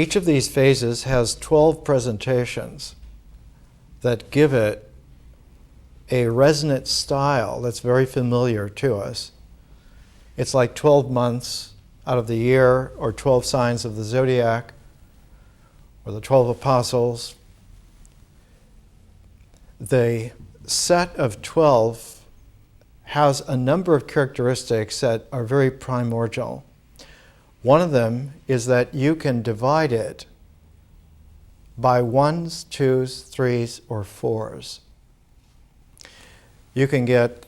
Each of these phases has 12 presentations that give it a resonant style that's very familiar to us. It's like 12 months out of the year, or 12 signs of the zodiac, or the 12 apostles. The set of 12 has a number of characteristics that are very primordial. One of them is that you can divide it by 1s, 2s, 3s, or 4s. You can get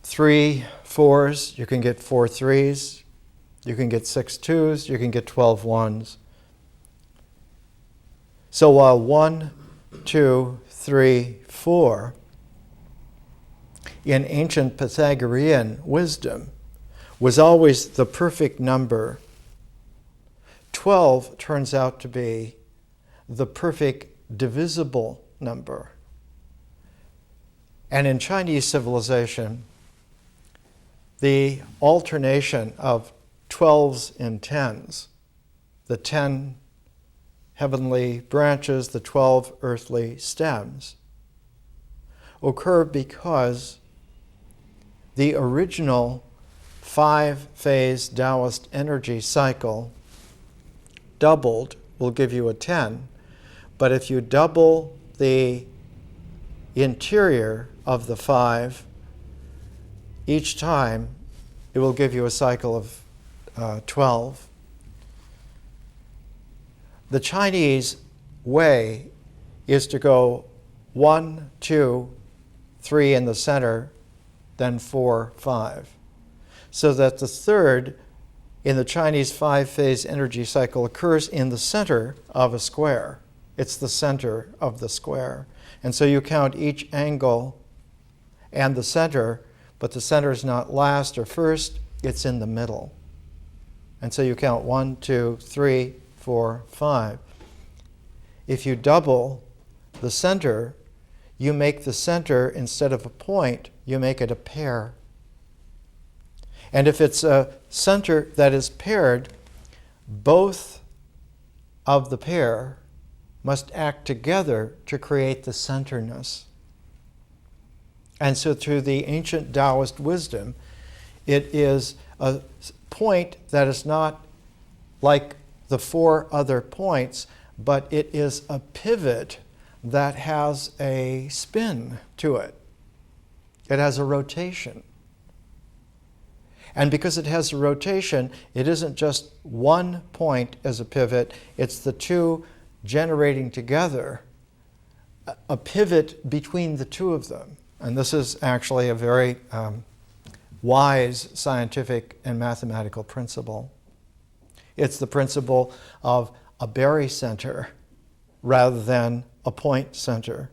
3 4s, you can get 4 3s, you can get 6 2s, you can get 12 1s. So while 1, 2, 3, 4 in ancient Pythagorean wisdom was always the perfect number, 12 turns out to be the perfect divisible number. And in Chinese civilization, the alternation of 12s and 10s, the 10 heavenly branches, the 12 earthly stems, occur because the original 5-phase Taoist energy cycle doubled will give you a 10, but if you double the interior of the 5 each time, it will give you a cycle of 12. The Chinese way is to go 1, 2, 3 in the center, then 4, 5. So that the third in the Chinese 5-phase energy cycle occurs in the center of a square. It's the center of the square. And so you count each angle and the center, but the center is not last or first, it's in the middle. And so you count 1, 2, 3, 4, 5. If you double the center, you make the center, instead of a point, you make it a pair. And if it's a center that is paired, both of the pair must act together to create the centerness. And so through the ancient Taoist wisdom, it is a point that is not like the 4 other points, but it is a pivot that has a spin to it. It has a rotation. And because it has a rotation, it isn't just one point as a pivot, it's the two generating together a pivot between the two of them. And this is actually a very wise scientific and mathematical principle. It's the principle of a barycenter rather than a point center.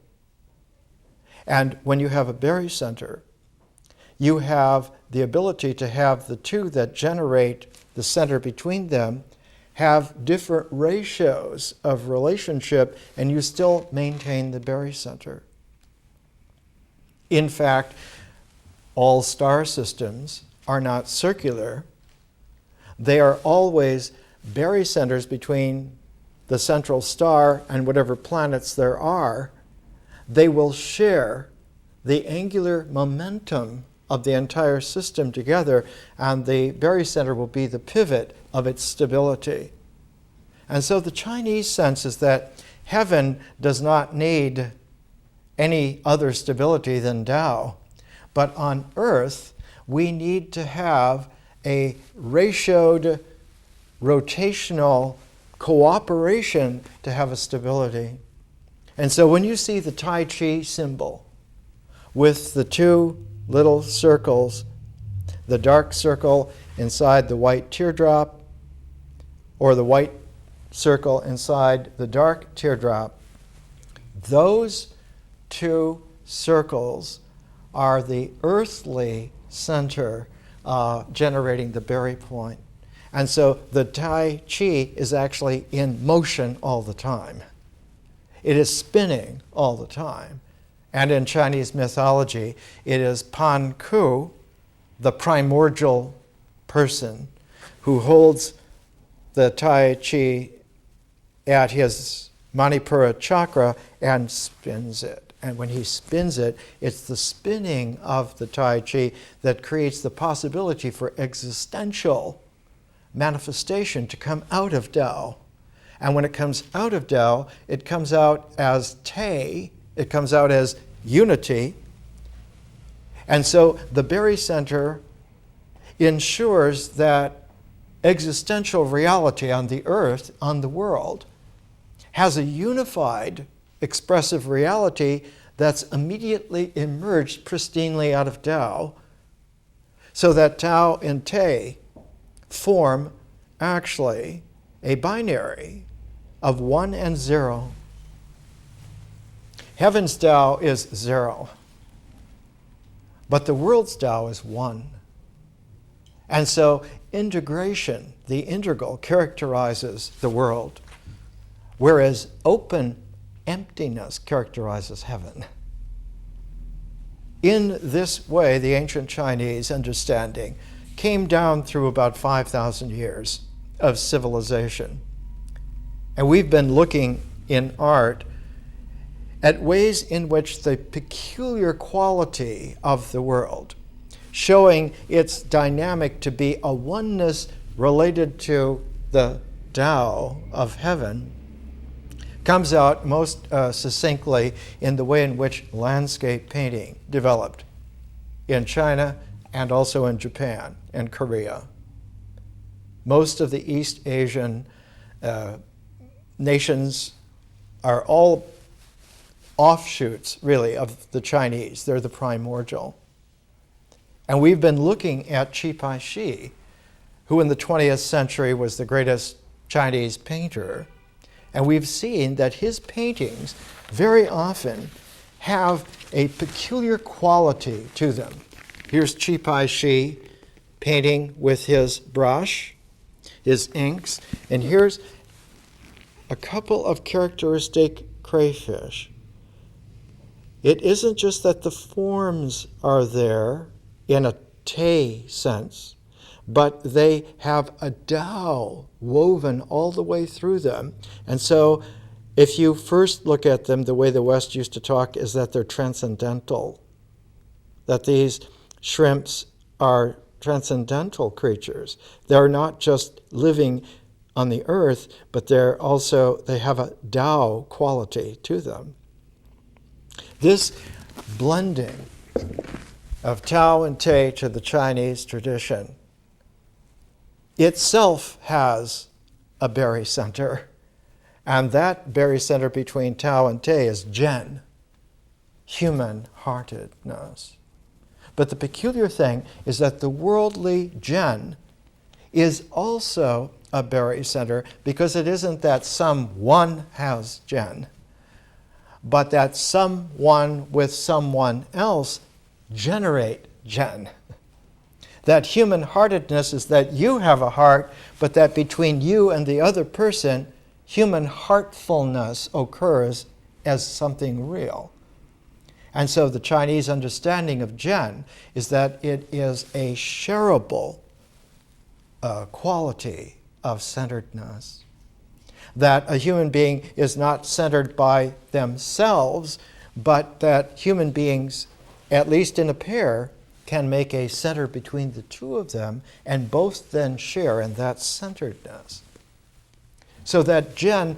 And when you have a barycenter, you have the ability to have the two that generate the center between them have different ratios of relationship, and you still maintain the barycenter. In fact, all star systems are not circular. They are always barycenters between the central star and whatever planets there are. They will share the angular momentum of the entire system together, and the barycenter will be the pivot of its stability. And so the Chinese sense is that heaven does not need any other stability than Tao, but on earth we need to have a ratioed rotational cooperation to have a stability. And so when you see the Tai Chi symbol with the two little circles, the dark circle inside the white teardrop, or the white circle inside the dark teardrop, those two circles are the earthly center generating the berry point. And so the Tai Chi is actually in motion all the time. It is spinning all the time. And in Chinese mythology, it is Pan Ku, the primordial person, who holds the Tai Chi at his Manipura chakra and spins it. And when he spins it, it's the spinning of the Tai Chi that creates the possibility for existential manifestation to come out of Tao. And when it comes out of Tao, it comes out as Te, it comes out as unity. And so the barycenter ensures that existential reality on the earth, on the world, has a unified expressive reality that's immediately emerged pristinely out of Tao, so that Tao and Te form actually a binary of 1 and 0. Heaven's Tao is 0, but the world's Tao is 1. And so integration, the integral, characterizes the world, whereas open emptiness characterizes heaven. In this way, the ancient Chinese understanding came down through about 5,000 years of civilization. And we've been looking in art at ways in which the peculiar quality of the world, showing its dynamic to be a oneness related to the Tao of heaven, comes out most succinctly in the way in which landscape painting developed in China and also in Japan and Korea. Most of the East Asian nations are all offshoots, really, of the Chinese. They're the primordial. And we've been looking at Qi Pai Shi, who in the 20th century was the greatest Chinese painter. And we've seen that his paintings very often have a peculiar quality to them. Here's Qi Pai Shi painting with his brush, his inks, and here's a couple of characteristic crayfish. It isn't just that the forms are there in a Te sense, but they have a Tao woven all the way through them. And so if you first look at them, the way the West used to talk is that they're transcendental, that these shrimps are transcendental creatures. They're not just living on the earth, but they have a Tao quality to them. This blending of Tao and Te to the Chinese tradition itself has a barycenter, and that barycenter between Tao and Te is Zhen, human-heartedness. But the peculiar thing is that the worldly Zhen is also a barycenter, because it isn't that someone has Zhen, but that someone with someone else generate Zhen. That human-heartedness is that you have a heart, but that between you and the other person, human heartfulness occurs as something real. And so the Chinese understanding of Zhen is that it is a shareable quality of centeredness. That a human being is not centered by themselves, but that human beings, at least in a pair, can make a center between the two of them, and both then share in that centeredness. So that Zhen,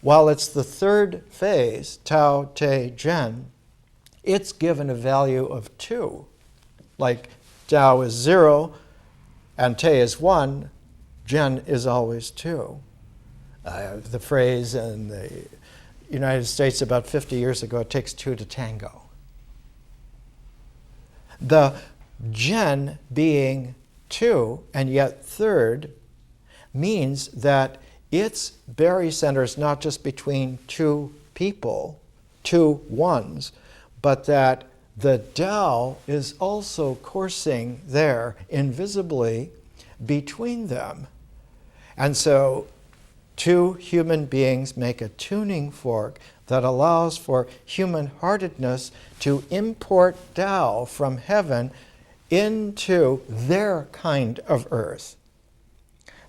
while it's the third phase, Tao, Te, Zhen, it's given a value of 2. Like Tao is 0 and Te is 1, Zhen is always 2. The phrase in the United States about 50 years ago, it takes 2 to tango. The Zhen being 2 and yet third means that its barycenter is not just between 2 people, 2 ones, but that the Tao is also coursing there invisibly between them. And so 2 human beings make a tuning fork that allows for human-heartedness to import Tao from heaven into their kind of earth.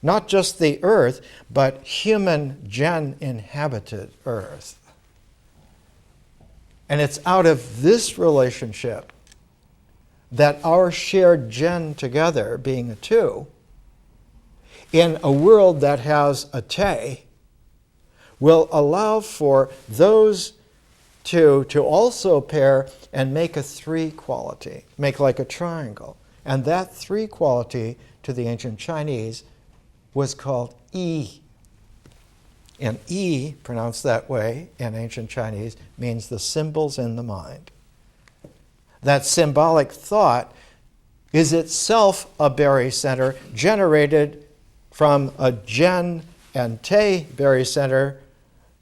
Not just the earth, but human gen-inhabited earth. And it's out of this relationship that our shared gen together, being a two, in a world that has a te, will allow for those two to also pair and make a three quality, make like a triangle. And that three quality to the ancient Chinese was called yi. And yi, pronounced that way in ancient Chinese, means the symbols in the mind. That symbolic thought is itself a barycenter generated from a gen and te barycenter,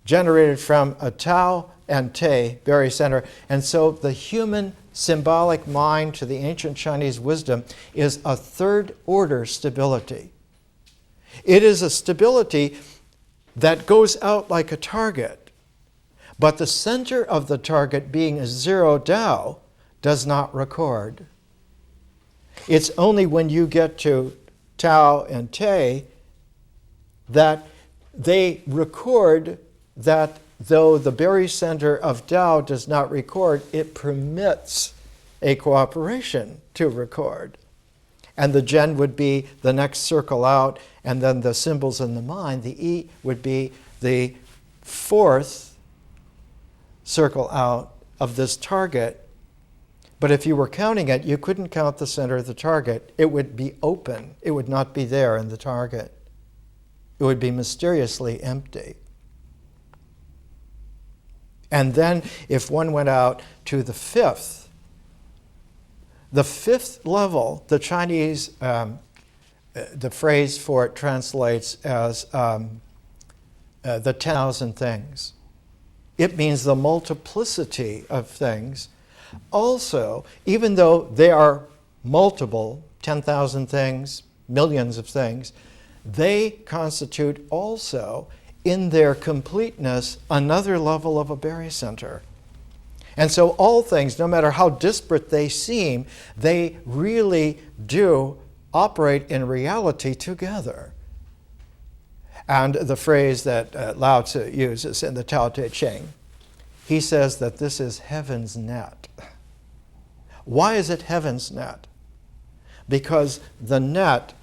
generated from a tau and te barycenter. And so the human symbolic mind to the ancient Chinese wisdom is a third order stability. It is a stability that goes out like a target, but the center of the target, being a zero Tao, does not record. It's only when you get to Tao and Te that they record that though the barycenter of Tao does not record, it permits a cooperation to record. And the gen would be the next circle out, and then the symbols in the mind, the E would be the fourth circle out of this target. But if you were counting it, you couldn't count the center of the target. It would be open. It would not be there in the target. It would be mysteriously empty. And then if one went out to the fifth level, the Chinese, the phrase for it translates as the 10,000 things. It means the multiplicity of things. Also, even though they are multiple, 10,000 things, millions of things, they constitute also, in their completeness, another level of a barycenter. And so all things, no matter how disparate they seem, they really do operate in reality together. And the phrase that Lao Tzu uses in the Tao Te Ching, he says that this is heaven's net. Why is it heaven's net? Because the net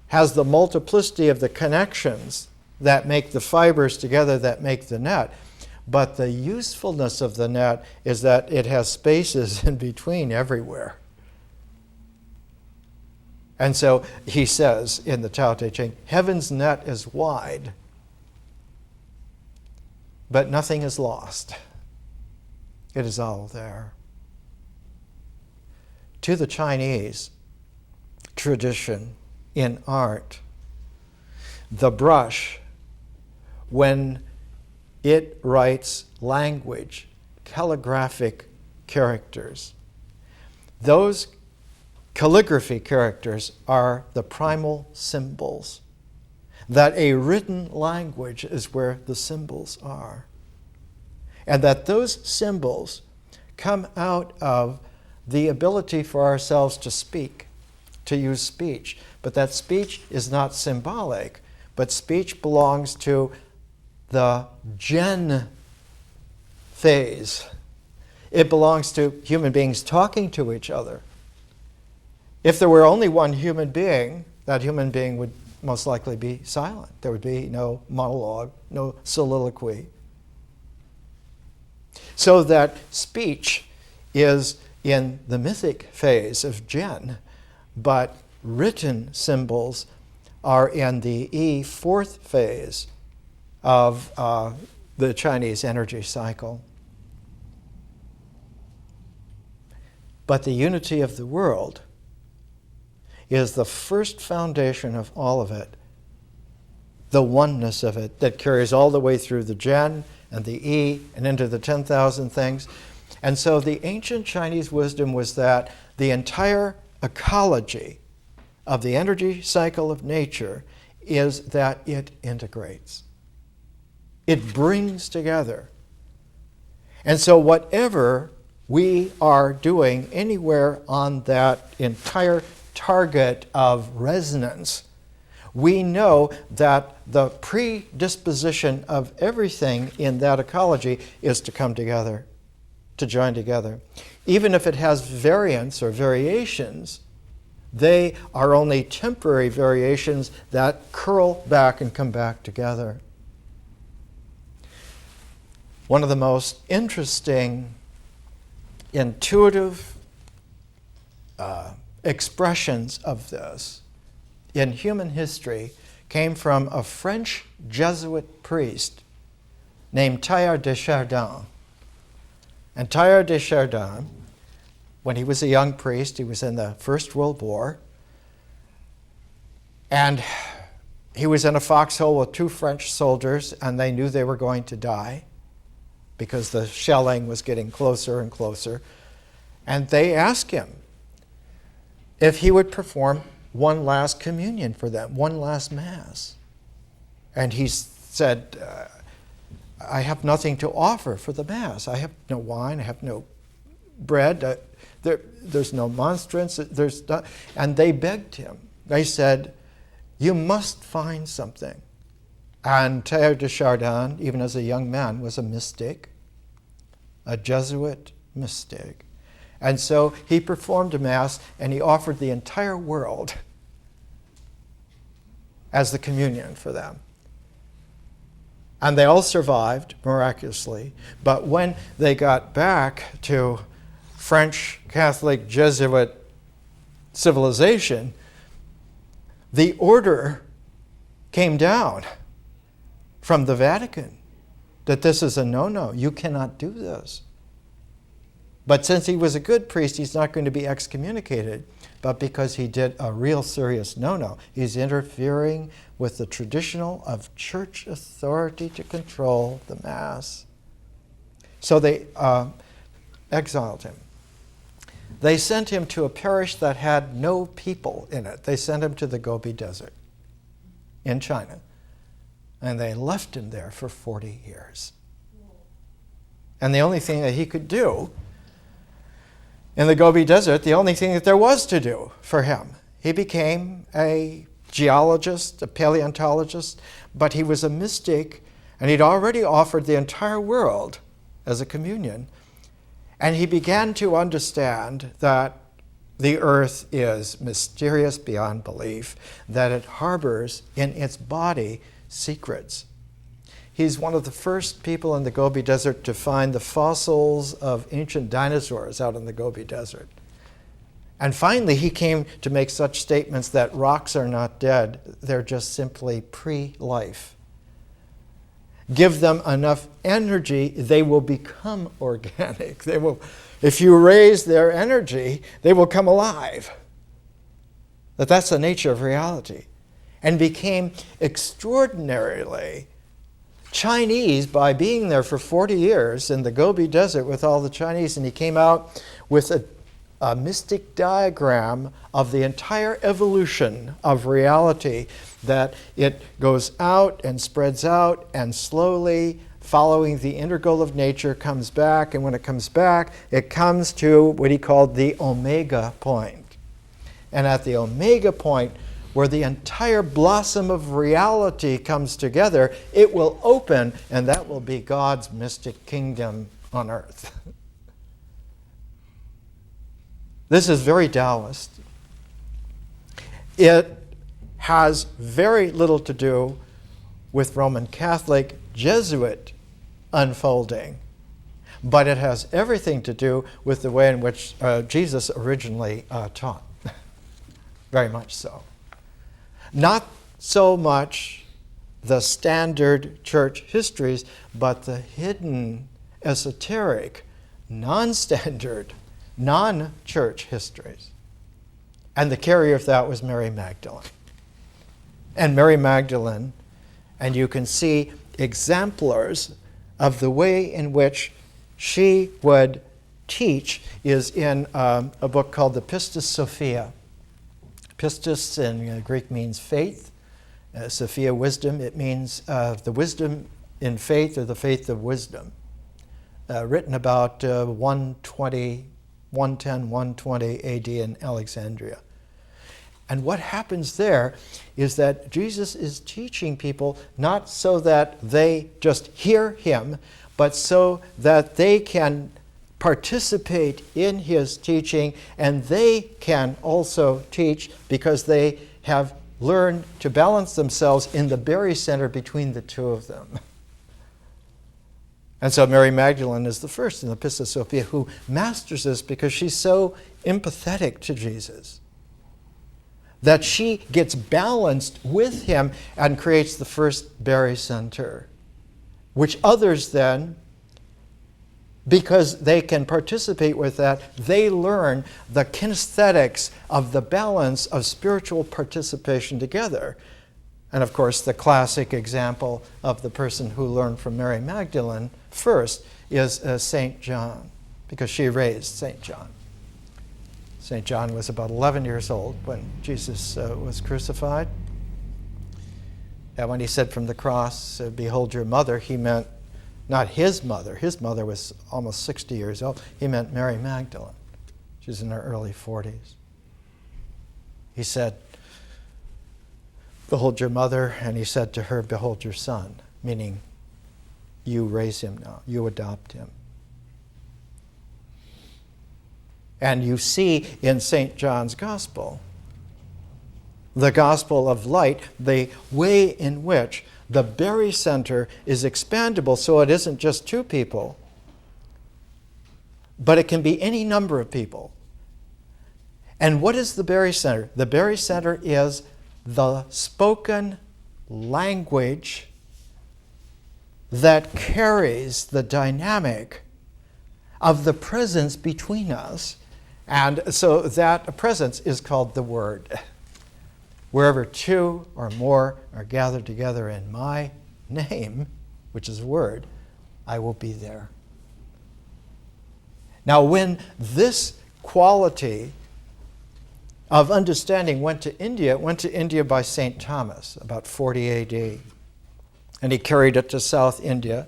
has the multiplicity of the connections that make the fibers together that make the net. But the usefulness of the net is that it has spaces in between everywhere. And so he says in the Tao Te Ching, heaven's net is wide, but nothing is lost. It is all there. To the Chinese tradition in art, the brush, when it writes language, calligraphic characters, those calligraphy characters are the primal symbols. That a written language is where the symbols are. And that those symbols come out of the ability for ourselves to speak, to use speech. But that speech is not symbolic, but speech belongs to the gen phase. It belongs to human beings talking to each other. If there were only one human being, that human being would most likely be silent. There would be no monologue, no soliloquy. So that speech is in the mythic phase of gen, but written symbols are in the E fourth phase of the Chinese energy cycle. But the unity of the world is the first foundation of all of it, the oneness of it that carries all the way through the gen and the E and into the 10,000 things. And so the ancient Chinese wisdom was that the entire ecology of the energy cycle of nature is that it integrates. It brings together. And so whatever we are doing anywhere on that entire target of resonance, we know that the predisposition of everything in that ecology is to come together, to join together. Even if it has variants or variations, they are only temporary variations that curl back and come back together. One of the most interesting, intuitive expressions of this in human history came from a French Jesuit priest named Teilhard de Chardin. And Teilhard de Chardin, when he was a young priest, he was in the First World War, and he was in a foxhole with 2 French soldiers, and they knew they were going to die because the shelling was getting closer and closer. And they asked him if he would perform one last communion for them, one last Mass. And he said, I have nothing to offer for the Mass. I have no wine, I have no bread, there's no monstrance, and they begged him. They said, you must find something. And Teilhard de Chardin, even as a young man, was a mystic, a Jesuit mystic. And so he performed a Mass, and he offered the entire world as the communion for them. And they all survived, miraculously. But when they got back to French Catholic Jesuit civilization, the order came down from the Vatican that this is a no-no. You cannot do this. But since he was a good priest, he's not going to be excommunicated. But because he did a real serious no-no, he's interfering with the traditional of church authority to control the Mass. So they exiled him. They sent him to a parish that had no people in it. They sent him to the Gobi Desert in China. And they left him there for 40 years. And the only thing that he could do in the Gobi Desert, the only thing that there was to do for him, he became a geologist, a paleontologist, but he was a mystic, and he'd already offered the entire world as a communion. And he began to understand that the earth is mysterious beyond belief, that it harbors in its body secrets. He's one of the first people in the Gobi Desert to find the fossils of ancient dinosaurs out in the Gobi Desert. And finally, he came to make such statements that rocks are not dead, they're just simply pre-life. Give them enough energy, they will become organic. They will, if you raise their energy, they will come alive. That's the nature of reality. And became extraordinarily Chinese by being there for 40 years in the Gobi Desert with all the Chinese. And he came out with a mystic diagram of the entire evolution of reality, that it goes out and spreads out and slowly, following the integral of nature, comes back. And when it comes back, it comes to what he called the omega point. And at the omega point, where the entire blossom of reality comes together, it will open, and that will be God's mystic kingdom on earth. This is very Taoist. It has very little to do with Roman Catholic Jesuit unfolding, but it has everything to do with the way in which Jesus originally taught. Very much so. Not so much the standard church histories, but the hidden, esoteric, non-standard, non-church histories. And the carrier of that was Mary Magdalene. And Mary Magdalene, and you can see exemplars of the way in which she would teach, is in a book called the Pistis Sophia. Pistis in Greek means faith. Sophia, wisdom. It means the wisdom in faith, or the faith of wisdom. Written about 110, 120 AD in Alexandria. And what happens there is that Jesus is teaching people not so that they just hear him, but so that they can participate in his teaching, and they can also teach because they have learned to balance themselves in the barycenter between the two of them. And so Mary Magdalene is the first in the Pista Sophia who masters this because she's so empathetic to Jesus that she gets balanced with him and creates the first barycenter, which others then, because they can participate with that, they learn the kinesthetics of the balance of spiritual participation together. And of course, the classic example of the person who learned from Mary Magdalene first is St. John, because she raised St. John. St. John was about 11 years old when Jesus was crucified. And when he said from the cross, "Behold your mother," he meant not his mother. His mother was almost 60 years old. He meant Mary Magdalene. She's in her early 40s. He said, "Behold your mother," and he said to her, "Behold your son," meaning you raise him now, you adopt him. And you see in St. John's Gospel, the gospel of light, the way in which the barycenter is expandable so it isn't just two people, but it can be any number of people. And what is the barycenter? The barycenter is the spoken language that carries the dynamic of the presence between us. And so that presence is called the Word. Wherever two or more are gathered together in my name, which is Word, I will be there. Now, when this quality of understanding went to India, it went to India by St. Thomas, about 40 AD. And he carried it to South India.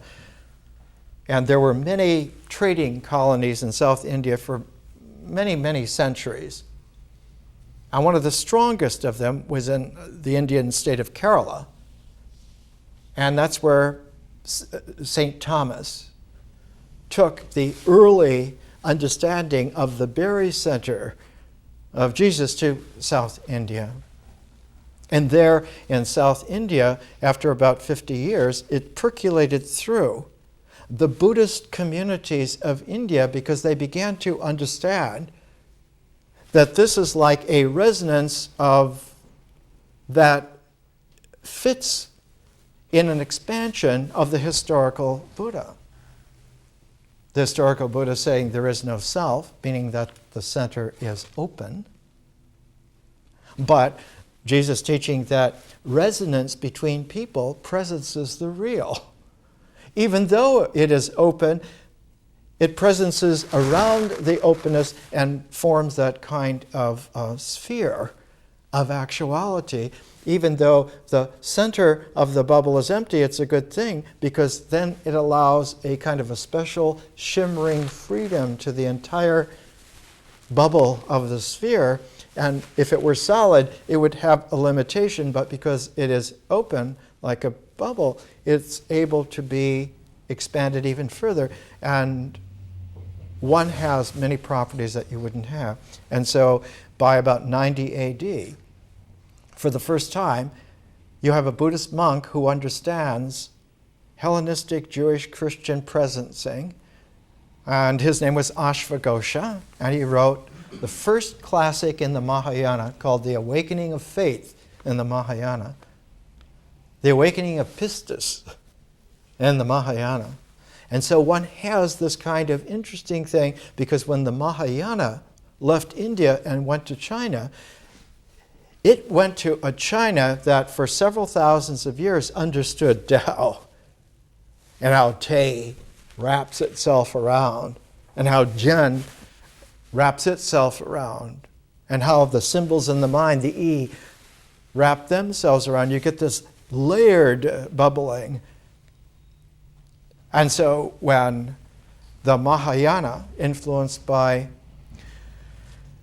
And there were many trading colonies in South India for many, many centuries. And one of the strongest of them was in the Indian state of Kerala. And that's where St. Thomas took the early understanding of the barycenter of Jesus to South India. And there in South India, after about 50 years, it percolated through the Buddhist communities of India because they began to understand that this is like a resonance of that fits in an expansion of the historical Buddha. The historical Buddha saying there is no self, meaning that the center is open. But Jesus teaching that resonance between people, presence is the real. Even though it is open, it presences around the openness and forms that kind of sphere of actuality. Even though the center of the bubble is empty, it's a good thing because then it allows a kind of a special shimmering freedom to the entire bubble of the sphere. And if it were solid, it would have a limitation, but because it is open, like a bubble, it's able to be expanded even further. And one has many properties that you wouldn't have. And so by about 90 AD, for the first time, you have a Buddhist monk who understands Hellenistic Jewish Christian presencing. And his name was Ashvaghosha, and he wrote the first classic in the Mahayana called The Awakening of Faith in the Mahayana. The Awakening of Pistis in the Mahayana. And so one has this kind of interesting thing because when the Mahayana left India and went to China, it went to a China that for several thousands of years understood Tao and how Te wraps itself around and how Zhen wraps itself around and how the symbols in the mind, the E, wrap themselves around. You get this layered bubbling. And so when the Mahayana, influenced by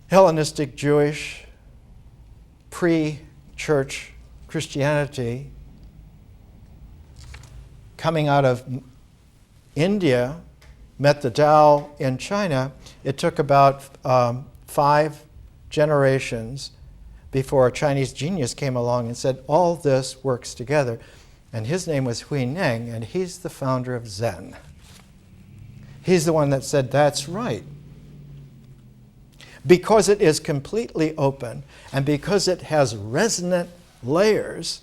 Hellenistic Jewish pre-church Christianity coming out of India, met the Tao in China. It took about 5 generations before a Chinese genius came along and said, all this works together. And his name was Hui Neng, and he's the founder of Zen. He's the one that said, that's right. Because it is completely open, and because it has resonant layers,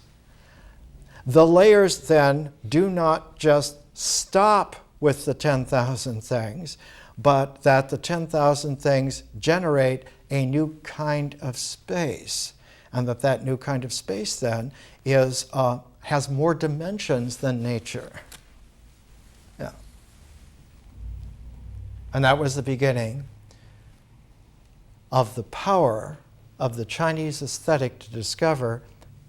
the layers then do not just stop with the 10,000 things, but that the 10,000 things generate a new kind of space, and that new kind of space then is has more dimensions than nature. Yeah. And that was the beginning of the power of the Chinese aesthetic to discover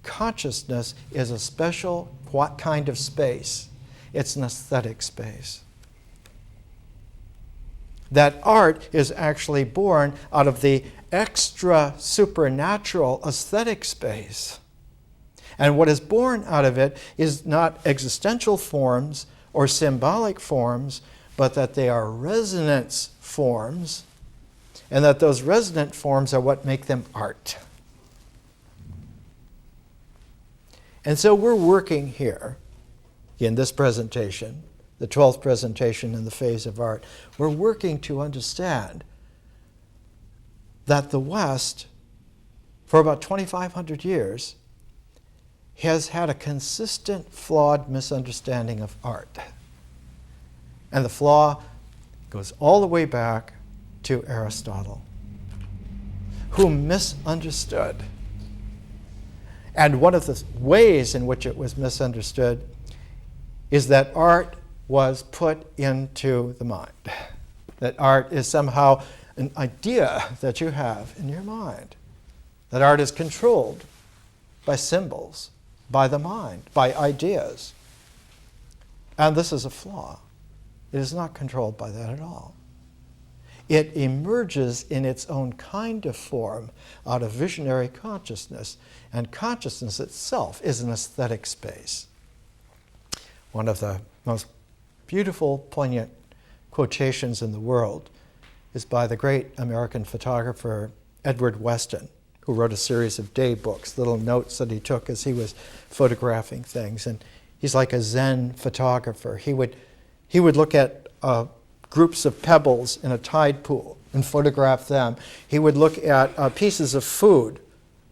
consciousness is a special kind of space. It's an aesthetic space. That art is actually born out of the extra supernatural aesthetic space. And what is born out of it is not existential forms or symbolic forms, but that they are resonance forms, and that those resonant forms are what make them art. And so we're working here in this presentation, the 12th presentation in the phase of art, we're working to understand that the West, for about 2,500 years, has had a consistent, flawed misunderstanding of art. And the flaw goes all the way back to Aristotle, who misunderstood. And one of the ways in which it was misunderstood is that art was put into the mind. That art is somehow an idea that you have in your mind. That art is controlled by symbols, by the mind, by ideas. And this is a flaw. It is not controlled by that at all. It emerges in its own kind of form out of visionary consciousness, and consciousness itself is an aesthetic space. One of the most beautiful, poignant quotations in the world is by the great American photographer Edward Weston, who wrote a series of day books, little notes that he took as he was photographing things. And he's like a Zen photographer. He would look at groups of pebbles in a tide pool and photograph them. He would look at pieces of food,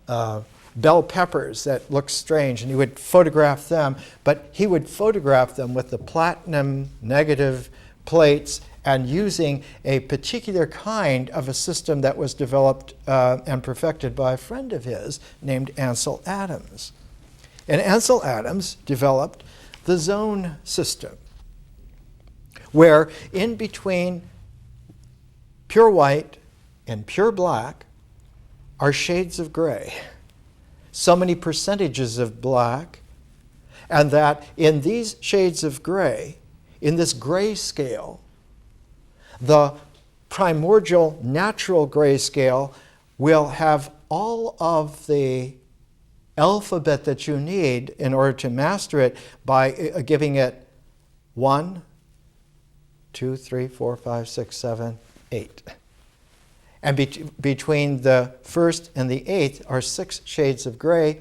bell peppers that looked strange, and he would photograph them, but he would photograph them with the platinum negative plates and using a particular kind of a system that was developed and perfected by a friend of his named Ansel Adams. And Ansel Adams developed the zone system, where in between pure white and pure black are shades of gray. So many percentages of black, and that in these shades of gray, in this gray scale, the primordial natural gray scale will have all of the alphabet that you need in order to master it by giving it 1, 2, 3, 4, 5, 6, 7, 8. And between the first and the 8th are 6 shades of gray.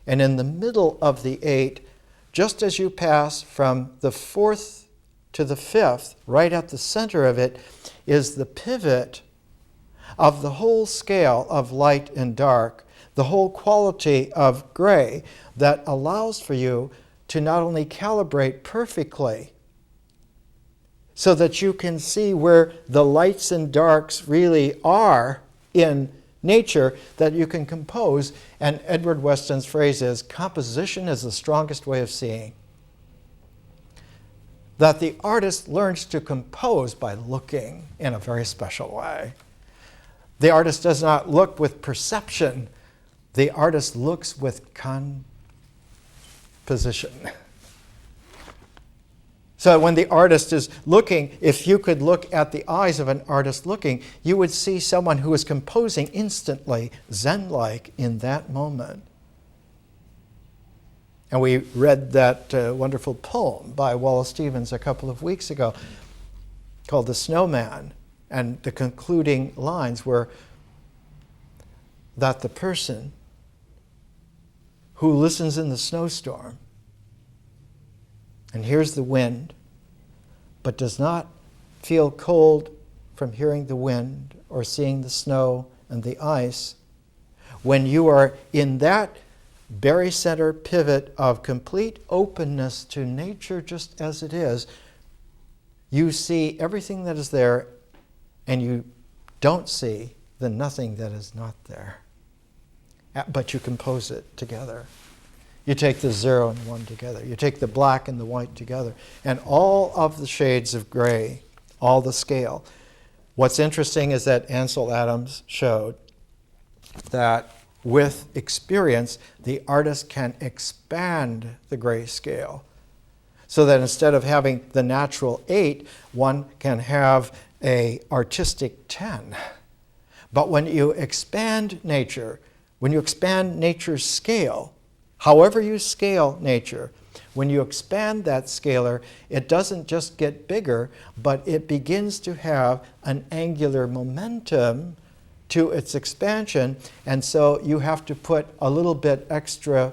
And in the middle of the 8, just as you pass from the 4th to the 5th, right at the center of it, is the pivot of the whole scale of light and dark, the whole quality of gray that allows for you to not only calibrate perfectly so that you can see where the lights and darks really are in nature, that you can compose. And Edward Weston's phrase is, composition is the strongest way of seeing. That the artist learns to compose by looking in a very special way. The artist does not look with perception. The artist looks with composition. So when the artist is looking, if you could look at the eyes of an artist looking, you would see someone who is composing instantly, Zen-like, in that moment. And we read that wonderful poem by Wallace Stevens a couple of weeks ago called The Snowman. And the concluding lines were that the person who listens in the snowstorm and hears the wind, but does not feel cold from hearing the wind or seeing the snow and the ice, when you are in that barycenter pivot of complete openness to nature just as it is, you see everything that is there and you don't see the nothing that is not there. But you compose it together. You take the 0 and 1 together. You take the black and the white together. And all of the shades of gray, all the scale. What's interesting is that Ansel Adams showed that with experience, the artist can expand the gray scale. So that instead of having the natural 8, one can have an artistic 10. But when you expand nature, when you expand nature's scale, however you scale nature, when you expand that scalar, it doesn't just get bigger, but it begins to have an angular momentum to its expansion. And so you have to put a little bit extra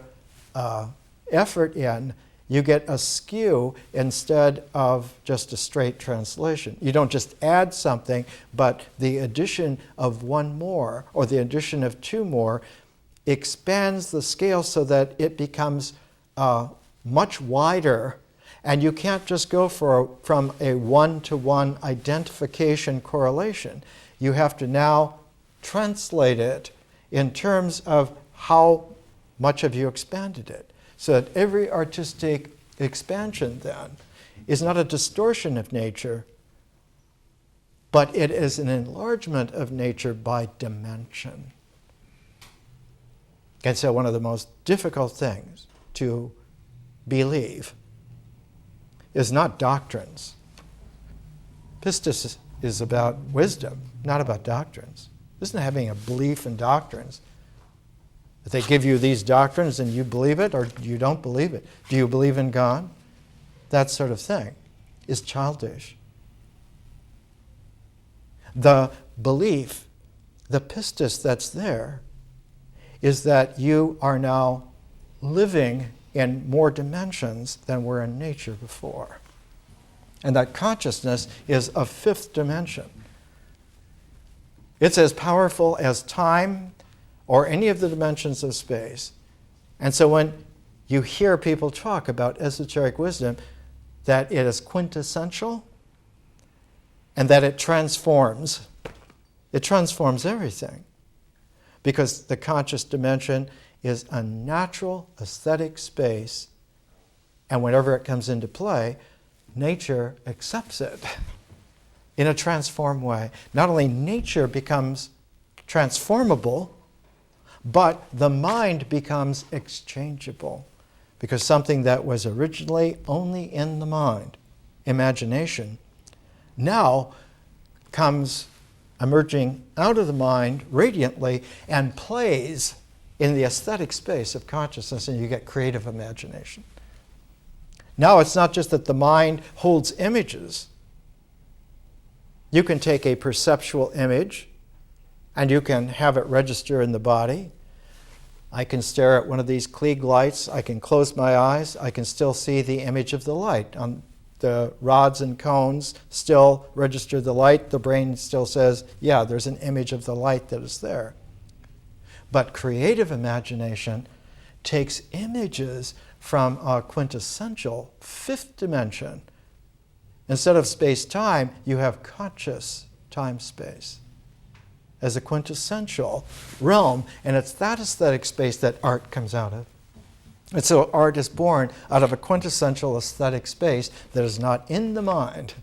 effort in. You get a skew instead of just a straight translation. You don't just add something, but the addition of one more or the addition of two more expands the scale so that it becomes much wider. And you can't just go from a one-to-one identification correlation. You have to now translate it in terms of how much have you expanded it. So that every artistic expansion then is not a distortion of nature, but it is an enlargement of nature by dimension. And so one of the most difficult things to believe is not doctrines. Pistis is about wisdom, not about doctrines. This isn't having a belief in doctrines. If they give you these doctrines and you believe it or you don't believe it. Do you believe in God? That sort of thing is childish. The belief, the pistis that's there, is that you are now living in more dimensions than were in nature before. And that consciousness is a fifth dimension. It's as powerful as time or any of the dimensions of space. And so when you hear people talk about esoteric wisdom, that it is quintessential and that it transforms everything. Because the conscious dimension is a natural aesthetic space, and whenever it comes into play, nature accepts it in a transformed way. Not only nature becomes transformable, but the mind becomes exchangeable, because something that was originally only in the mind, imagination, now comes emerging out of the mind radiantly and plays in the aesthetic space of consciousness, and you get creative imagination. Now it's not just that the mind holds images. You can take a perceptual image and you can have it register in the body. I can stare at one of these Klieg lights. I can close my eyes. I can still see the image of the light. The rods and cones still register the light. The brain still says, yeah, there's an image of the light that is there. But creative imagination takes images from a quintessential fifth dimension. Instead of space-time, you have conscious time-space as a quintessential realm, and it's that aesthetic space that art comes out of. And so art is born out of a quintessential aesthetic space that is not in the mind.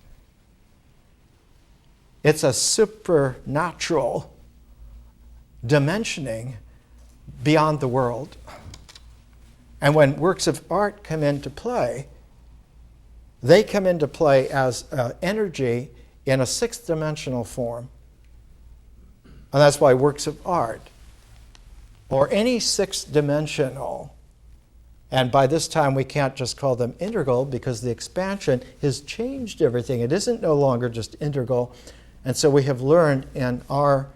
It's a supernatural dimensioning beyond the world. And when works of art come into play, they come into play as energy in a sixth-dimensional form. And that's why works of art, or any sixth-dimensional, and by this time we can't just call them integral because the expansion has changed everything. It isn't no longer just integral. And so we have learned in our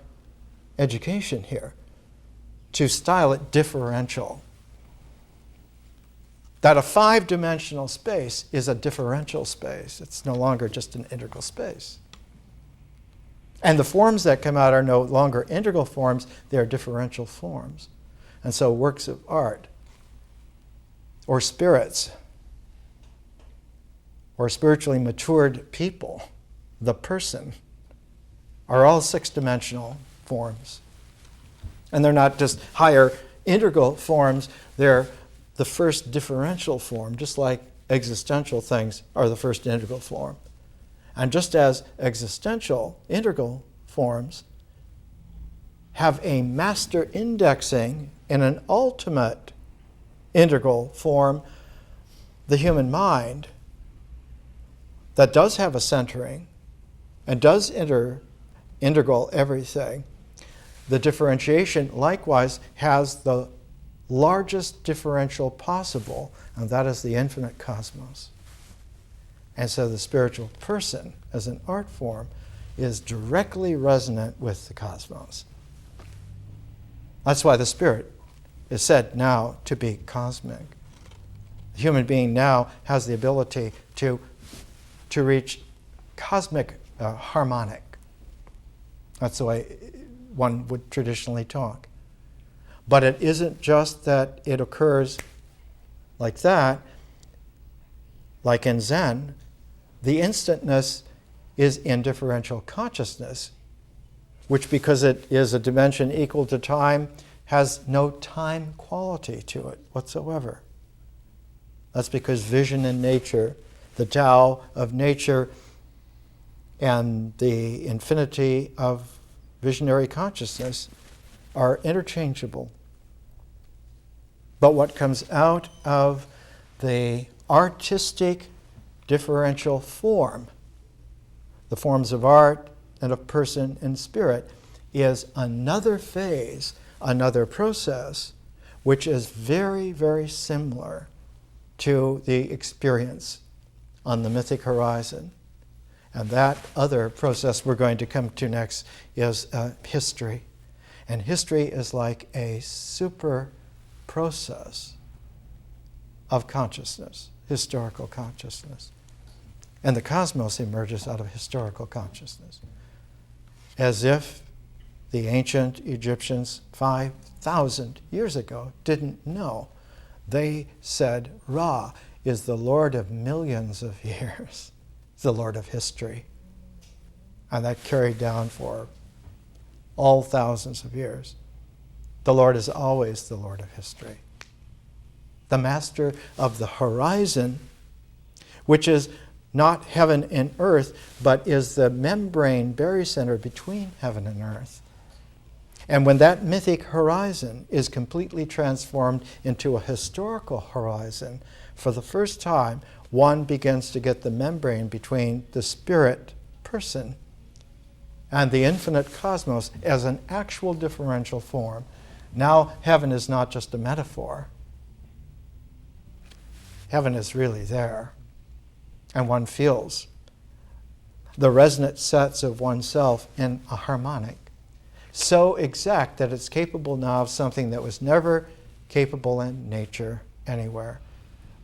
education here to style it differential. That a five-dimensional space is a differential space. It's no longer just an integral space. And the forms that come out are no longer integral forms, they're differential forms. And so works of art, or spirits, or spiritually matured people, the person, are all six-dimensional forms. And they're not just higher integral forms, they're the first differential form, just like existential things are the first integral form. And just as existential integral forms have a master indexing in an ultimate integral form, the human mind, that does have a centering and does integral everything, the differentiation likewise has the largest differential possible, and that is the infinite cosmos. And so the spiritual person, as an art form, is directly resonant with the cosmos. That's why the spirit is said now to be cosmic. The human being now has the ability to reach cosmic harmonic. That's the way one would traditionally talk. But it isn't just that it occurs like that. Like in Zen, the instantness is in differential consciousness, which, because it is a dimension equal to time, has no time quality to it whatsoever. That's because vision in nature, the Tao of nature, and the infinity of visionary consciousness are interchangeable. But what comes out of the artistic differential form, the forms of art and of person and spirit, is another phase, another process, which is very, very similar to the experience on the mythic horizon. And that other process we're going to come to next is history. And history is like a super process of consciousness, historical consciousness. And the cosmos emerges out of historical consciousness. As if the ancient Egyptians 5,000 years ago didn't know. They said Ra is the Lord of millions of years, the Lord of history. And that carried down for all thousands of years. The Lord is always the Lord of history. The master of the horizon, which is not heaven and earth, but is the membrane barycenter between heaven and earth. And when that mythic horizon is completely transformed into a historical horizon, for the first time, one begins to get the membrane between the spirit person and the infinite cosmos as an actual differential form. Now, heaven is not just a metaphor. Heaven is really there. And one feels the resonant sets of oneself in a harmonic, so exact that it's capable now of something that was never capable in nature anywhere.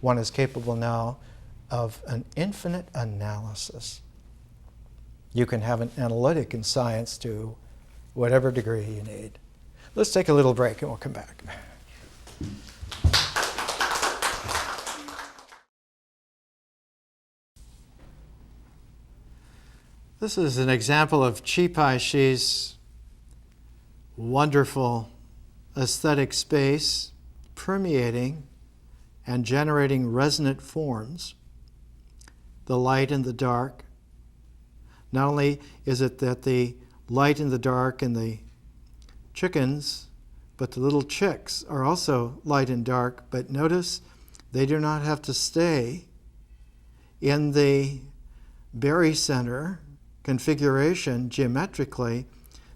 One is capable now of an infinite analysis. You can have an analytic in science to whatever degree you need. Let's take a little break and we'll come back. This is an example of Chipai Shi's wonderful aesthetic space permeating and generating resonant forms, the light and the dark. Not only is it that the light and the dark and the chickens, but the little chicks are also light and dark, but notice they do not have to stay in the barycenter configuration geometrically,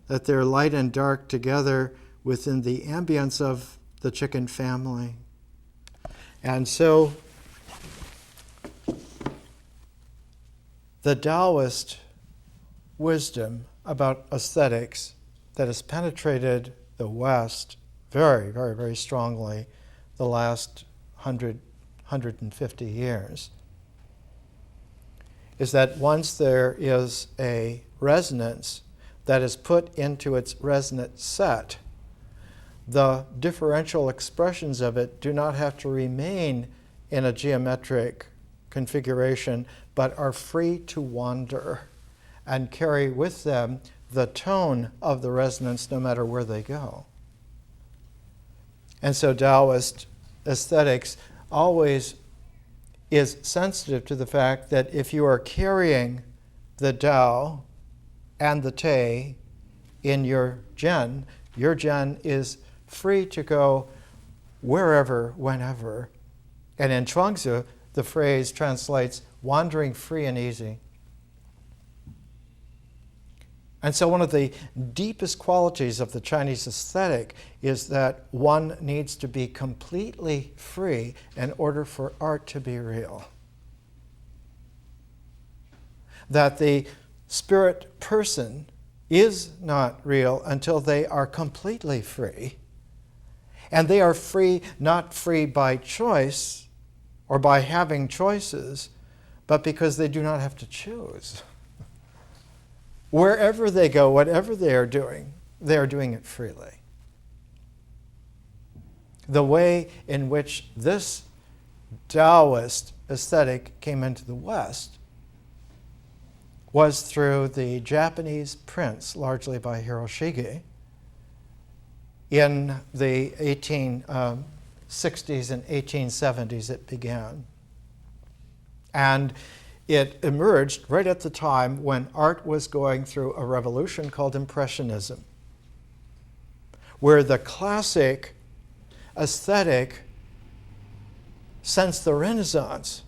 that they're light and dark together within the ambience of the chicken family. And so the Taoist wisdom about aesthetics that has penetrated the West very, very, very strongly the last 150 years is that once there is a resonance that is put into its resonant set, the differential expressions of it do not have to remain in a geometric configuration, but are free to wander and carry with them the tone of the resonance no matter where they go. And so Taoist aesthetics always is sensitive to the fact that if you are carrying the Tao and the Te in your Zhen is free to go wherever, whenever. And in Chuangzi, the phrase translates wandering free and easy. And so one of the deepest qualities of the Chinese aesthetic is that one needs to be completely free in order for art to be real. That the spirit person is not real until they are completely free. And they are free, not free by choice or by having choices, but because they do not have to choose. Wherever they go, whatever they are doing it freely. The way in which this Taoist aesthetic came into the West was through the Japanese prints, largely by Hiroshige, in the 1860s and 1870s it began. And it emerged right at the time when art was going through a revolution called Impressionism, where the classic aesthetic, since the Renaissance,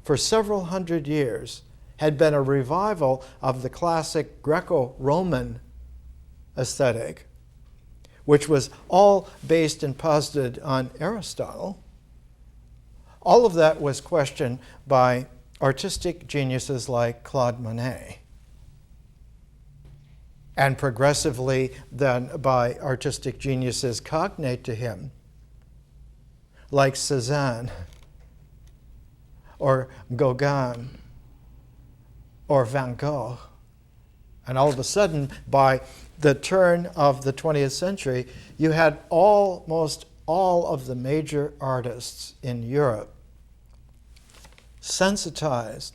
for several hundred years, had been a revival of the classic Greco-Roman aesthetic, which was all based and posited on Aristotle. All of that was questioned by artistic geniuses like Claude Monet, and progressively then by artistic geniuses cognate to him, like Cézanne, or Gauguin, or Van Gogh. And all of a sudden, by the turn of the 20th century, you had almost all of the major artists in Europe sensitized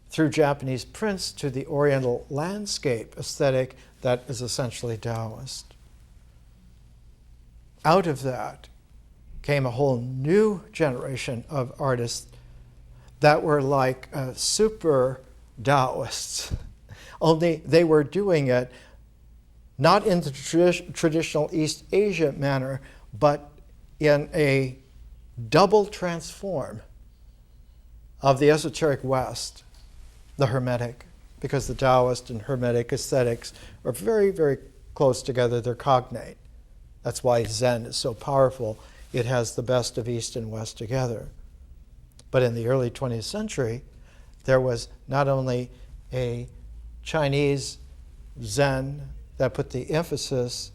through Japanese prints to the Oriental landscape aesthetic that is essentially Taoist. Out of that came a whole new generation of artists that were like super Taoists, only they were doing it not in the traditional East Asia manner, but in a double transform of the esoteric West, the Hermetic, because the Taoist and Hermetic aesthetics are very, very close together. They're cognate. That's why Zen is so powerful. It has the best of East and West together. But in the early 20th century, there was not only a Chinese Zen that put the emphasis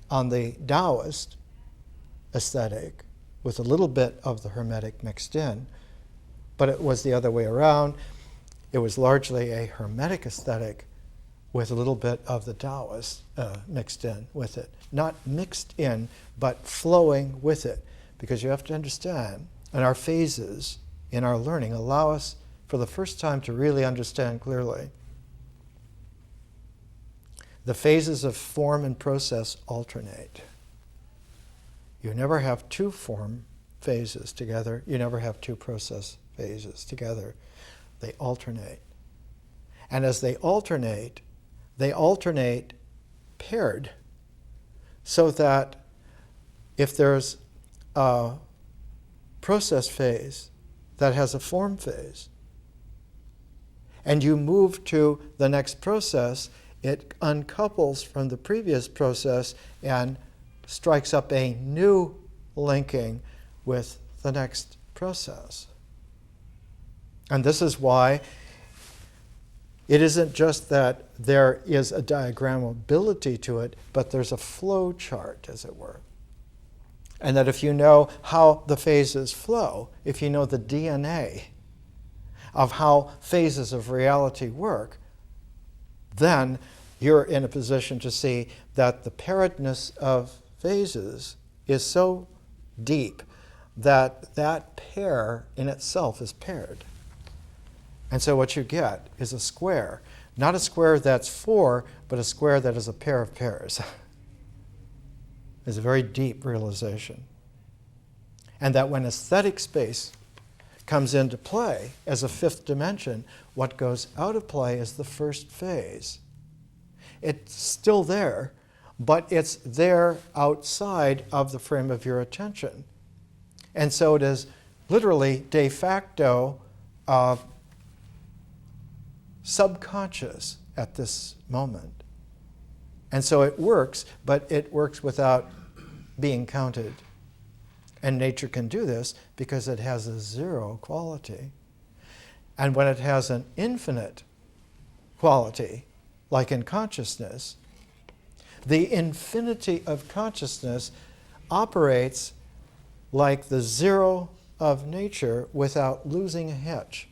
on the Taoist aesthetic with a little bit of the Hermetic mixed in, but it was the other way around. It was largely a Hermetic aesthetic with a little bit of the Taoist mixed in with it. Not mixed in, but flowing with it. Because you have to understand, and our phases in our learning allow us for the first time to really understand clearly. The phases of form and process alternate. You never have two form phases together. You never have two process phases together. They alternate. And as they alternate paired, so that if there's a process phase that has a form phase, and you move to the next process, it uncouples from the previous process and strikes up a new linking with the next process. And this is why it isn't just that there is a diagrammability to it, but there's a flow chart, as it were. And that if you know how the phases flow, if you know the DNA of how phases of reality work, then you're in a position to see that the pairedness of phases is so deep that that pair in itself is paired. And so what you get is a square. Not a square that's 4, but a square that is a pair of pairs. It's a very deep realization. And that when aesthetic space comes into play as a 5th dimension, what goes out of play is the first phase. It's still there, but it's there outside of the frame of your attention. And so it is literally de facto subconscious at this moment. And so it works, but it works without being counted. And nature can do this because it has a 0 quality. And when it has an infinite quality, like in consciousness, the infinity of consciousness operates like the 0 of nature without losing a hitch.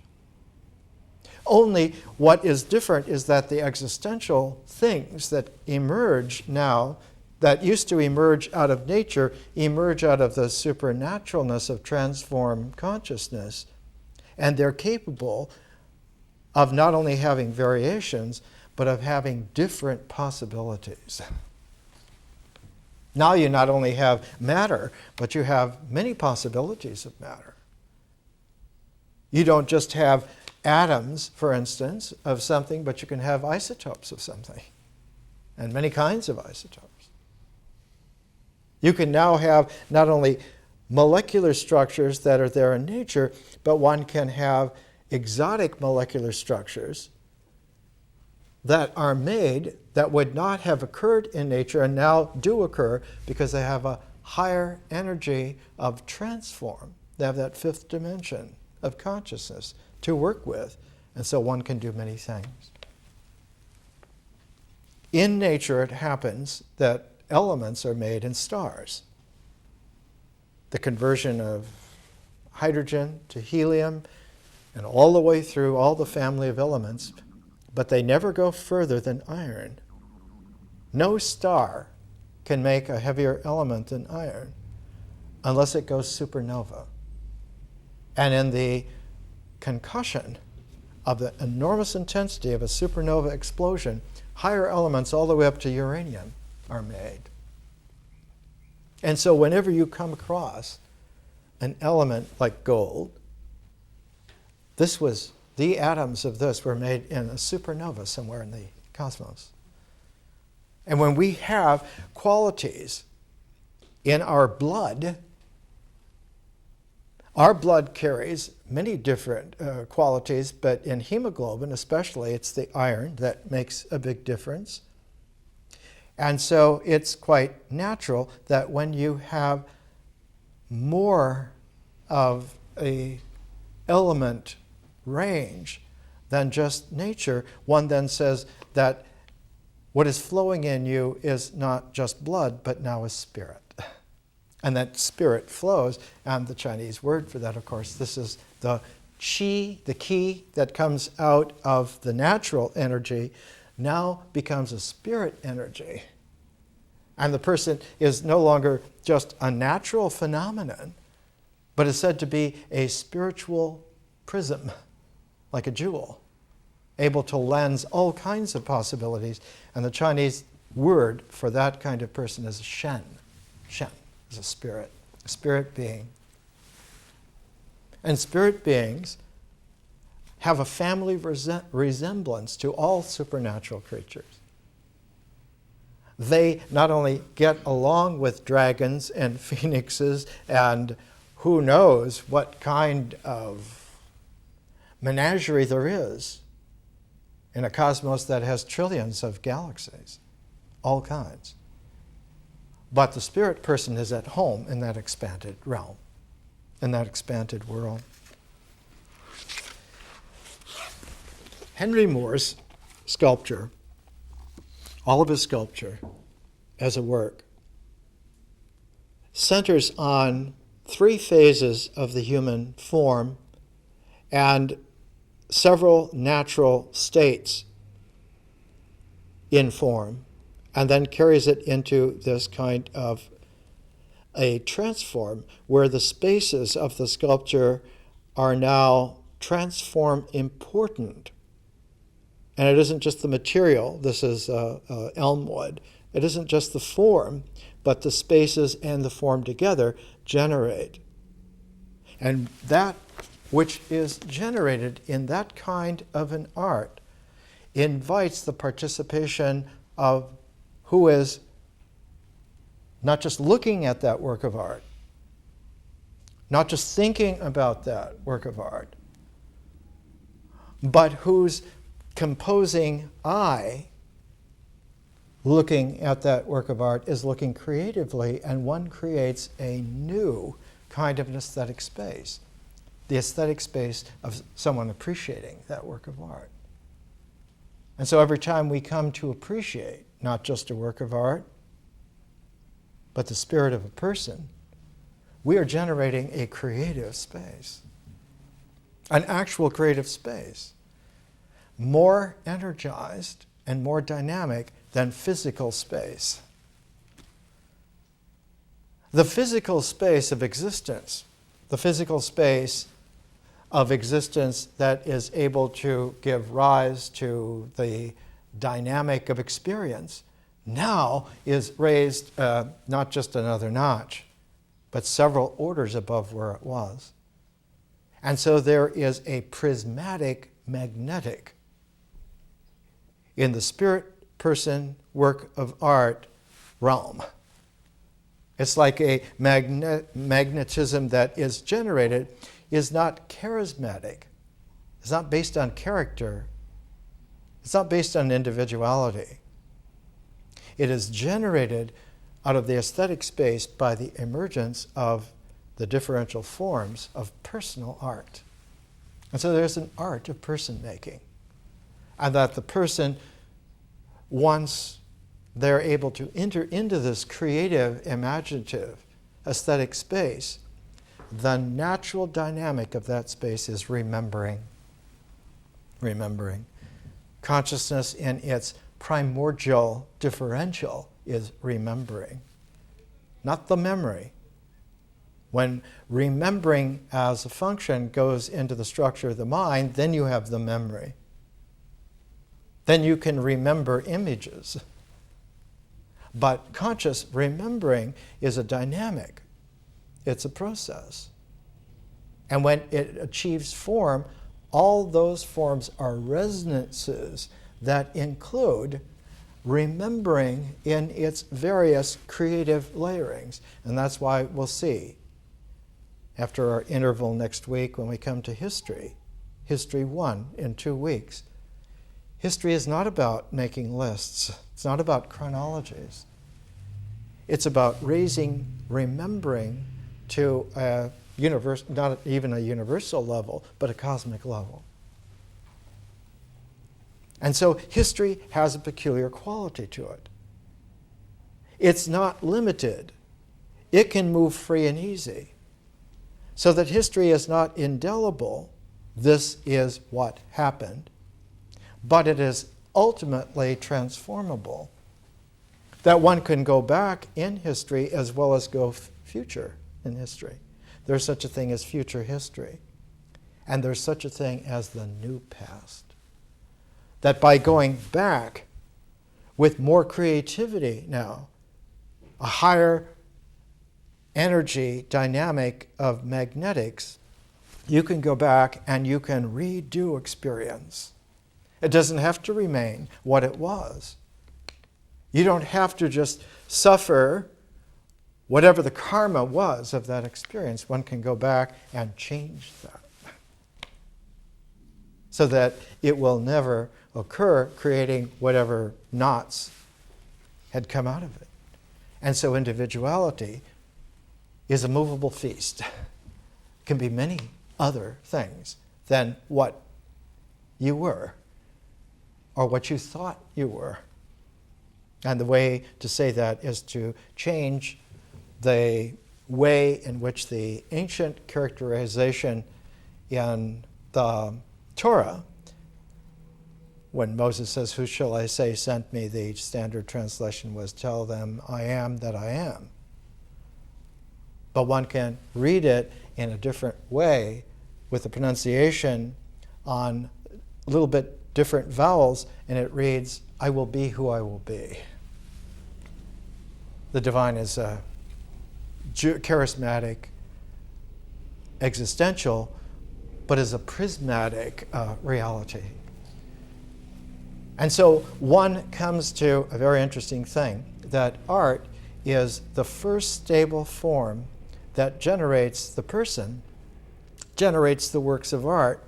Only what is different is that the existential things that emerge now, that used to emerge out of nature, emerge out of the supernaturalness of transformed consciousness. And they're capable of not only having variations, but of having different possibilities. Now you not only have matter, but you have many possibilities of matter. You don't just have atoms, for instance, of something, but you can have isotopes of something, and many kinds of isotopes. You can now have not only molecular structures that are there in nature, but one can have exotic molecular structures that are made that would not have occurred in nature and now do occur because they have a higher energy of transform. They have that 5th dimension of consciousness to work with, and so one can do many things. In nature, it happens that elements are made in stars. The conversion of hydrogen to helium, and all the way through all the family of elements, but they never go further than iron. No star can make a heavier element than iron unless it goes supernova. And in the concussion of the enormous intensity of a supernova explosion, higher elements all the way up to uranium are made. And so whenever you come across an element like gold, the atoms of this were made in a supernova somewhere in the cosmos. And when we have qualities in our blood carries many different qualities, but in hemoglobin especially, it's the iron that makes a big difference. And so it's quite natural that when you have more of a element range than just nature, one then says that what is flowing in you is not just blood, but now is spirit. And that spirit flows, and the Chinese word for that, of course, this is the qi, the qi that comes out of the natural energy, now becomes a spirit energy. And the person is no longer just a natural phenomenon, but is said to be a spiritual prism, like a jewel, able to lens all kinds of possibilities. And the Chinese word for that kind of person is shen. Shen is a spirit being. And spirit beings have a family resemblance to all supernatural creatures. They not only get along with dragons and phoenixes and who knows what kind of menagerie there is in a cosmos that has trillions of galaxies, all kinds. But the spirit person is at home in that expanded realm, in that expanded world. Henry Moore's sculpture, all of his sculpture as a work, centers on three phases of the human form and several natural states in form, and then carries it into this kind of a transform where the spaces of the sculpture are now transform important. And it isn't just the material, this is elm wood. It isn't just the form, but the spaces and the form together generate. And that which is generated in that kind of an art invites the participation of who is not just looking at that work of art, not just thinking about that work of art, but whose composing eye looking at that work of art is looking creatively, and one creates a new kind of an aesthetic space, the aesthetic space of someone appreciating that work of art. And so every time we come to appreciate not just a work of art, but the spirit of a person, we are generating a creative space, an actual creative space, more energized and more dynamic than physical space. The physical space of existence, the physical space of existence that is able to give rise to the dynamic of experience, now is raised not just another notch, but several orders above where it was. And so there is a prismatic, magnetic, in the spirit person work of art realm. It's like a magnetism that is generated is not charismatic. It's not based on character. It's not based on individuality. It is generated out of the aesthetic space by the emergence of the differential forms of personal art. And so there's an art of person making. And that the person, once they're able to enter into this creative, imaginative, aesthetic space, the natural dynamic of that space is remembering. Remembering. Consciousness in its primordial differential is remembering, not the memory. When remembering as a function goes into the structure of the mind, then you have the memory. Then you can remember images. But conscious remembering is a dynamic. It's a process. And when it achieves form, all those forms are resonances that include remembering in its various creative layerings. And that's why we'll see, after our interval next week when we come to history, History 1 in 2 weeks, history is not about making lists. It's not about chronologies. It's about raising remembering to a universe, not even a universal level, but a cosmic level. And so history has a peculiar quality to it. It's not limited. It can move free and easy. So that history is not indelible, this is what happened, but it is ultimately transformable. That one can go back in history as well as go future in history. There's such a thing as future history. And there's such a thing as the new past. That by going back with more creativity now, a higher energy dynamic of magnetics, you can go back and you can redo experience. It doesn't have to remain what it was. You don't have to just suffer whatever the karma was of that experience. One can go back and change that so that it will never occur, creating whatever knots had come out of it. And so individuality is a movable feast. It can be many other things than what you were or what you thought you were. And the way to say that is to change the way in which the ancient characterization in the Torah, when Moses says, "Who shall I say sent me?" the standard translation was, "Tell them I am that I am." But one can read it in a different way with the pronunciation on a little bit different vowels, and it reads, "I will be who I will be." The divine is a charismatic, existential, but is a prismatic reality. And so one comes to a very interesting thing, that art is the first stable form that generates the person, generates the works of art,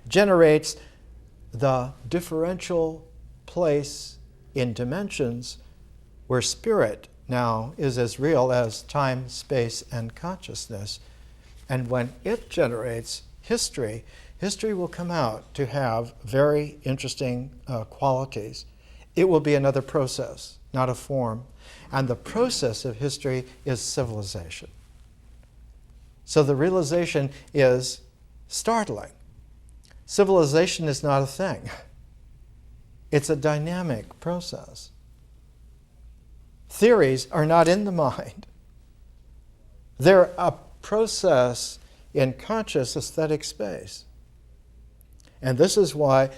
generates the differential place in dimensions where spirit now is as real as time, space, and consciousness. And when it generates history, history will come out to have very interesting qualities. It will be another process, not a form. And the process of history is civilization. So the realization is startling. Civilization is not a thing. It's a dynamic process. Theories are not in the mind. They're a process in conscious aesthetic space. And this is why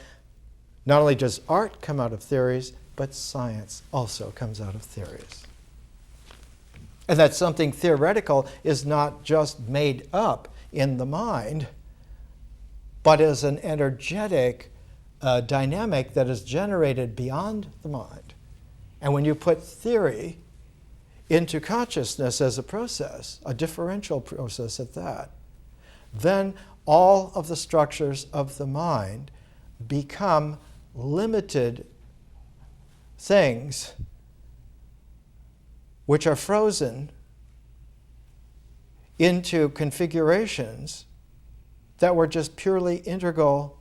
not only does art come out of theories, but science also comes out of theories. And that something theoretical is not just made up in the mind, but is an energetic dynamic that is generated beyond the mind. And when you put theory into consciousness as a process, a differential process at that, then all of the structures of the mind become limited things which are frozen into configurations that were just purely integral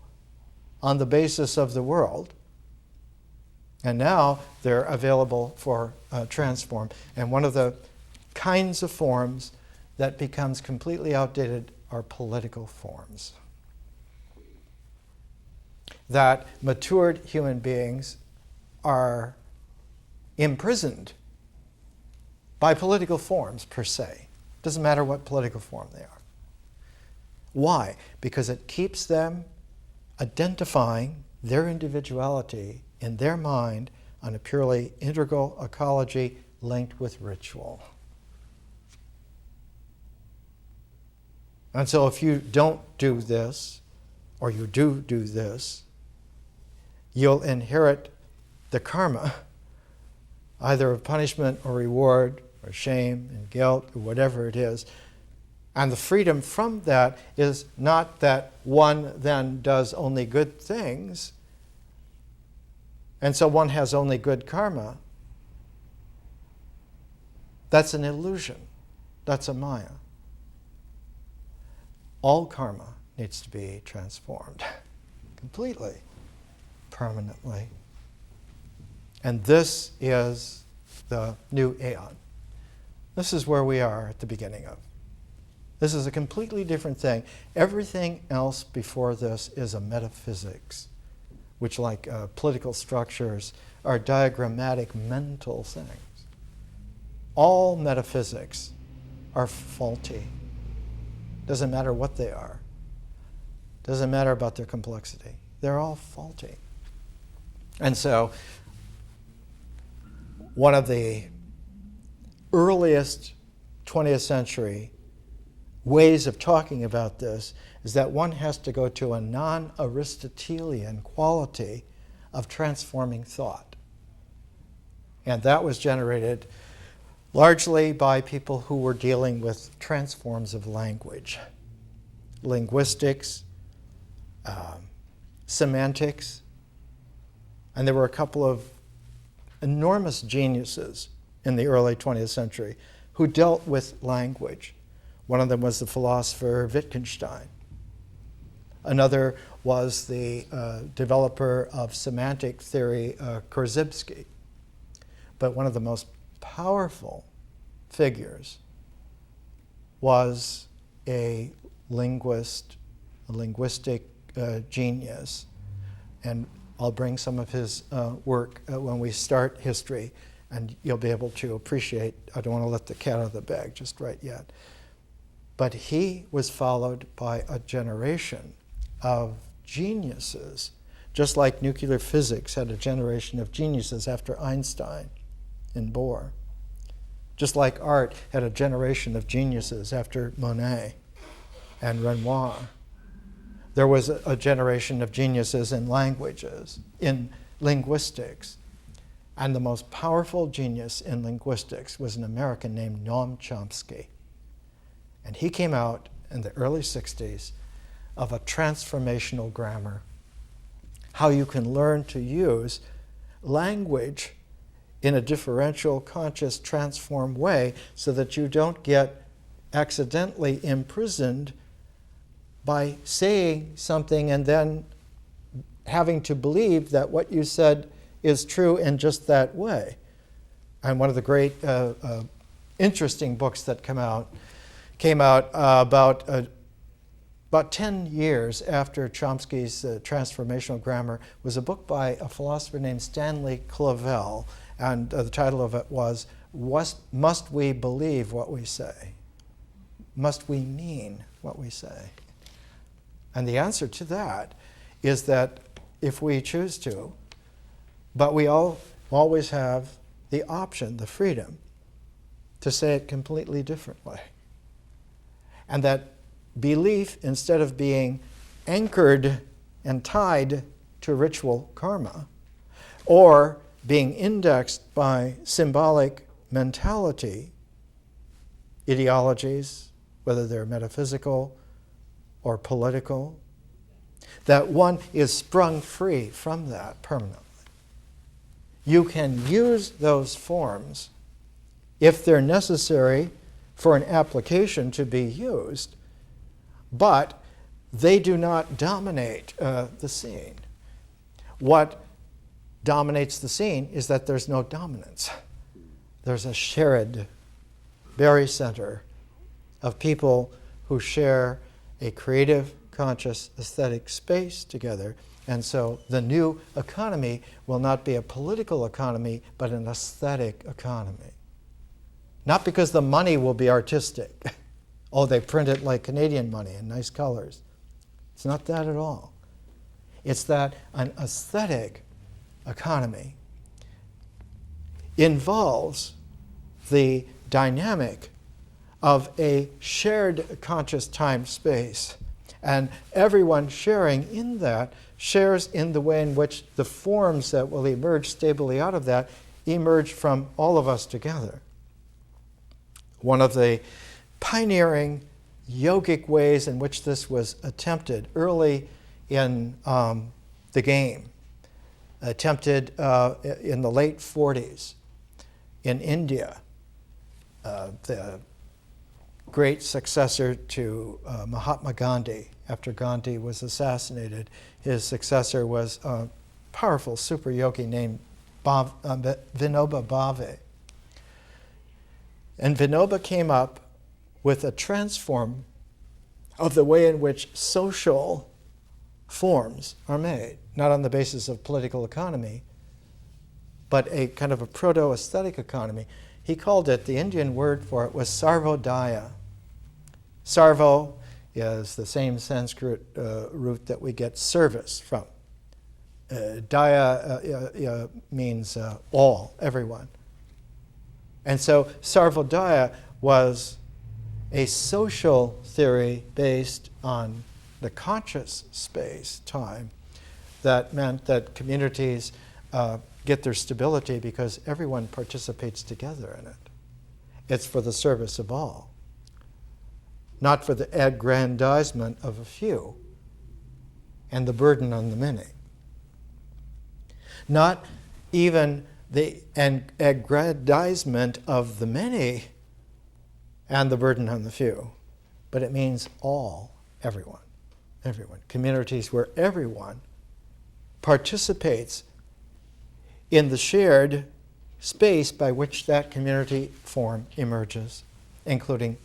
on the basis of the world. And now they're available for transform. And one of the kinds of forms that becomes completely outdated are political forms. That matured human beings are imprisoned by political forms per se. Doesn't matter what political form they are. Why? Because it keeps them identifying their individuality in their mind on a purely integral ecology linked with ritual. And so if you don't do this, or you do this, you'll inherit the karma, either of punishment or reward, or shame and guilt, or whatever it is. And the freedom from that is not that one then does only good things, and so one has only good karma. That's an illusion. That's a maya. All karma needs to be transformed completely, permanently. And this is the new aeon. This is where we are at the beginning of. This is a completely different thing. Everything else before this is a metaphysics, which, like political structures, are diagrammatic mental things. All metaphysics are faulty. Doesn't matter what they are. Doesn't matter about their complexity. They're all faulty. And so, one of the earliest 20th century ways of talking about this is that one has to go to a non-Aristotelian quality of transforming thought. And that was generated largely by people who were dealing with transforms of language, linguistics, semantics, And there were a couple of enormous geniuses in the early 20th century who dealt with language. One of them was the philosopher Wittgenstein. Another was the developer of semantic theory, Korzybski. But one of the most powerful figures was a linguist, a linguistic genius. And I'll bring some of his work when we start history, and you'll be able to appreciate. I don't want to let the cat out of the bag just right yet. But he was followed by a generation of geniuses, just like nuclear physics had a generation of geniuses after Einstein and Bohr. Just like art had a generation of geniuses after Monet and Renoir. There was a generation of geniuses in languages, in linguistics. And the most powerful genius in linguistics was an American named Noam Chomsky. And he came out in the early 60s of a transformational grammar, how you can learn to use language in a differential, conscious, transformed way so that you don't get accidentally imprisoned by saying something and then having to believe that what you said is true in just that way. And one of the great interesting books that came out about 10 years after Chomsky's transformational grammar was a book by a philosopher named Stanley Cavell, and the title of it was Must We Believe What We Say? Must we mean what we say? And the answer to that is that if we choose to, but we always have the option, the freedom, to say it completely differently. And that belief, instead of being anchored and tied to ritual karma, or being indexed by symbolic mentality, ideologies, whether they're metaphysical or political, that one is sprung free from that permanently. You can use those forms if they're necessary for an application to be used, but they do not dominate the scene. What dominates the scene is that there's no dominance. There's a shared barycenter of people who share a creative, conscious, aesthetic space together. And so the new economy will not be a political economy, but an aesthetic economy. Not because the money will be artistic. Oh, they print it like Canadian money in nice colors. It's not that at all. It's that an aesthetic economy involves the dynamic of a shared conscious time space. And everyone sharing in that shares in the way in which the forms that will emerge stably out of that emerge from all of us together. One of the pioneering yogic ways in which this was attempted early in the game, attempted in the late 40s in India, the great successor to Mahatma Gandhi. After Gandhi was assassinated, his successor was a powerful super yogi named Vinoba Bhave. And Vinoba came up with a transform of the way in which social forms are made, not on the basis of political economy, but a kind of a proto-aesthetic economy. He called it, the Indian word for it was sarvodaya. Sarvo is the same Sanskrit root that we get service from. Daya means all, everyone. And so sarvodaya was a social theory based on the conscious space, time, that meant that communities get their stability because everyone participates together in it. It's for the service of all, not for the aggrandizement of a few and the burden on the many. not even the aggrandizement of the many and the burden on the few, but it means all, everyone. Communities where everyone participates in the shared space by which that community form emerges, including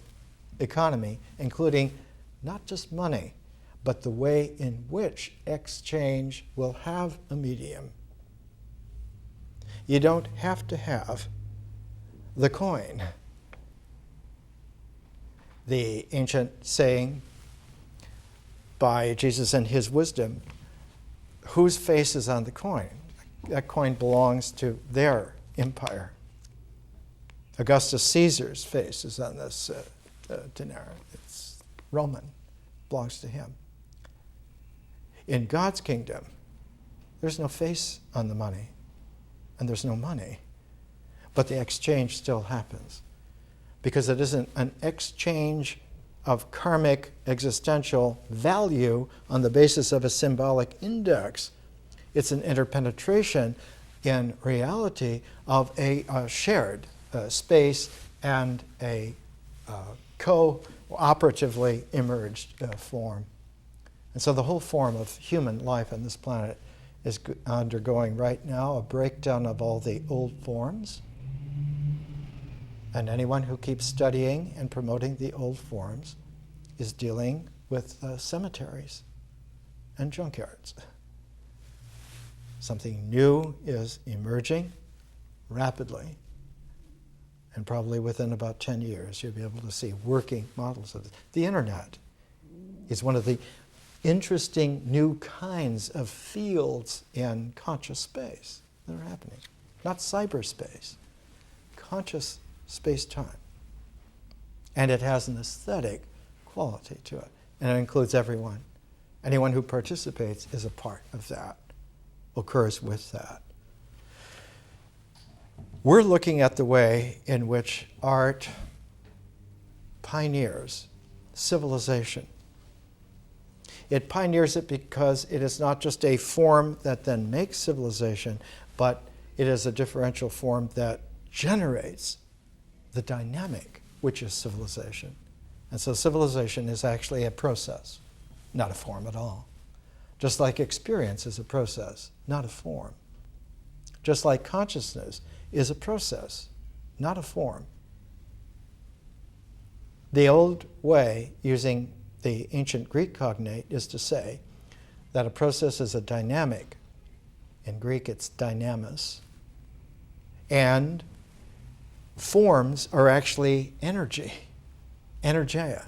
economy, including not just money, but the way in which exchange will have a medium. You don't have to have the coin. The ancient saying by Jesus and his wisdom, whose face is on the coin? That coin belongs to their empire. Augustus Caesar's face is on this denarii. It's Roman, belongs to him. In God's kingdom, there's no face on the money, and there's no money, but the exchange still happens, because it isn't an exchange of karmic existential value on the basis of a symbolic index. It's an interpenetration in reality of a shared space and a cooperatively emerged form. And so the whole form of human life on this planet is undergoing right now a breakdown of all the old forms. And anyone who keeps studying and promoting the old forms is dealing with cemeteries and junkyards. Something new is emerging rapidly, and probably within about 10 years you'll be able to see working models of it. The internet is one of the interesting new kinds of fields in conscious space that are happening. Not cyberspace, conscious space-time. And it has an aesthetic quality to it. And it includes everyone. Anyone who participates is a part of that, occurs with that. We're looking at the way in which art pioneers civilization. It pioneers it because it is not just a form that then makes civilization, but it is a differential form that generates the dynamic, which is civilization. And so civilization is actually a process, not a form at all. Just like experience is a process, not a form. Just like consciousness is a process, not a form. The old way, using the ancient Greek cognate, is to say that a process is a dynamic. In Greek, it's dynamis. And forms are actually energy, energeia.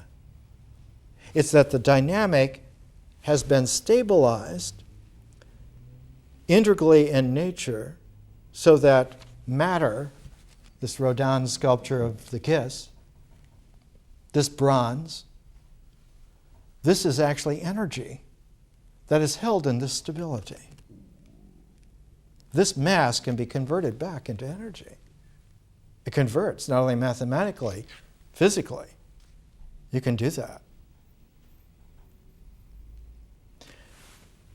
It's that the dynamic has been stabilized integrally in nature so that matter, this Rodin sculpture of the kiss, this bronze, this is actually energy that is held in this stability. This mass can be converted back into energy. It converts not only mathematically, physically. You can do that.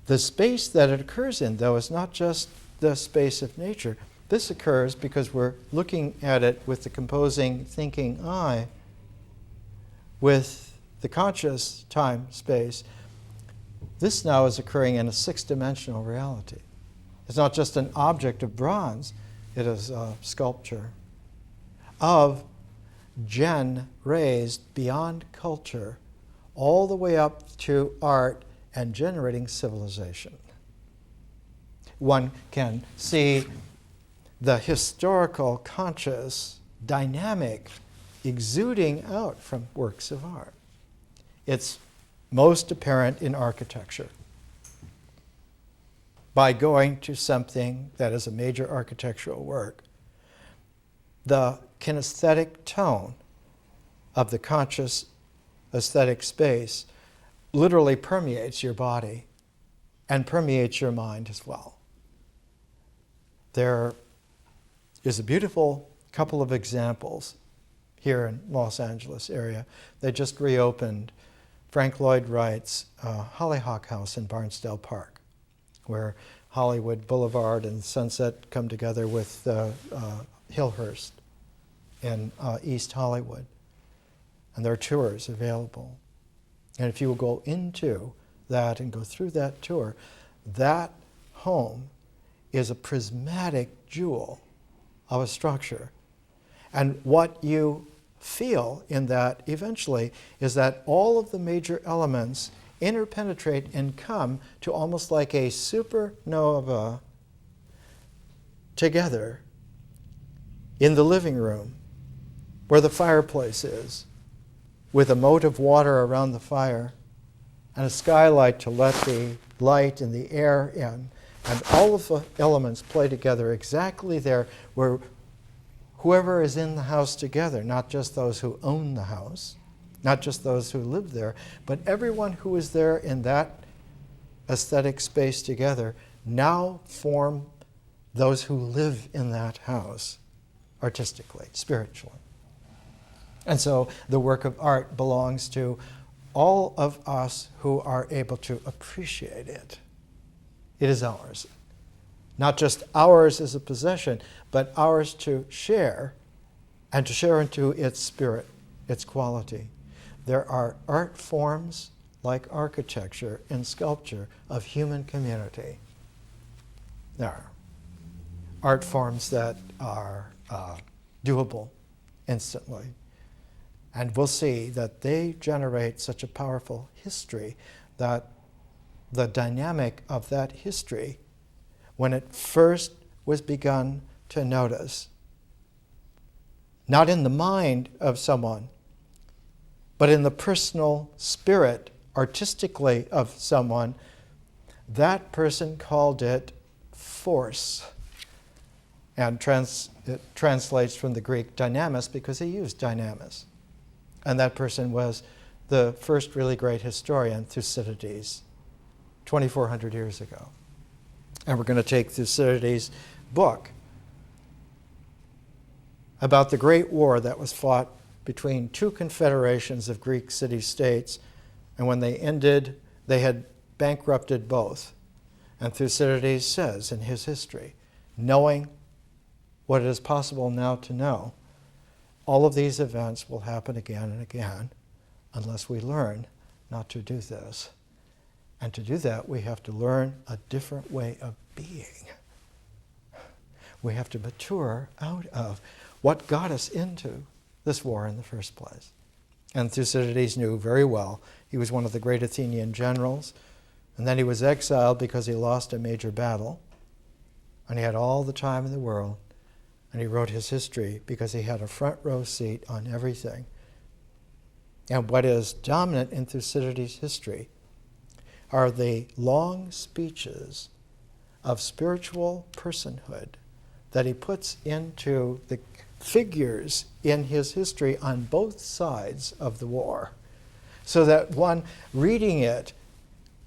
The space that it occurs in, though, is not just the space of nature. This occurs because we're looking at it with the composing, thinking eye, with the conscious time space. This now is occurring in a six-dimensional reality. It's not just an object of bronze, it is a sculpture of Gen raised beyond culture all the way up to art and generating civilization. One can see the historical, conscious, dynamic exuding out from works of art. It's most apparent in architecture. By going to something that is a major architectural work, the kinesthetic tone of the conscious aesthetic space literally permeates your body and permeates your mind as well. There is a beautiful couple of examples here in Los Angeles area. They just reopened Frank Lloyd Wright's Hollyhock House in Barnsdall Park, where Hollywood Boulevard and Sunset come together with Hillhurst in East Hollywood. And there are tours available. And if you will go into that and go through that tour, that home is a prismatic jewel of a structure. And what you feel in that eventually is that all of the major elements interpenetrate and come to almost like a supernova together in the living room where the fireplace is, with a moat of water around the fire and a skylight to let the light and the air in. And all of the elements play together exactly there where whoever is in the house together, not just those who own the house, not just those who live there, but everyone who is there in that aesthetic space together now form those who live in that house artistically, spiritually. And so the work of art belongs to all of us who are able to appreciate it. It is ours. Not just ours as a possession, but ours to share, and to share into its spirit, its quality. There are art forms like architecture and sculpture of human community. There are art forms that are doable instantly. And we'll see that they generate such a powerful history that the dynamic of that history, when it first was begun to notice, not in the mind of someone, but in the personal spirit, artistically, of someone, that person called it force. And it translates from the Greek dynamis because he used dynamis. And that person was the first really great historian, Thucydides, 2,400 years ago. And we're going to take Thucydides' book about the great war that was fought between two confederations of Greek city-states, and when they ended, they had bankrupted both. And Thucydides says in his history, knowing what it is possible now to know, all of these events will happen again and again unless we learn not to do this. And to do that, we have to learn a different way of being. We have to mature out of what got us into this war in the first place. And Thucydides knew very well. He was one of the great Athenian generals, and then he was exiled because he lost a major battle, and he had all the time in the world. And he wrote his history because he had a front row seat on everything. And what is dominant in Thucydides' history are the long speeches of spiritual personhood that he puts into the figures in his history on both sides of the war, so that one reading it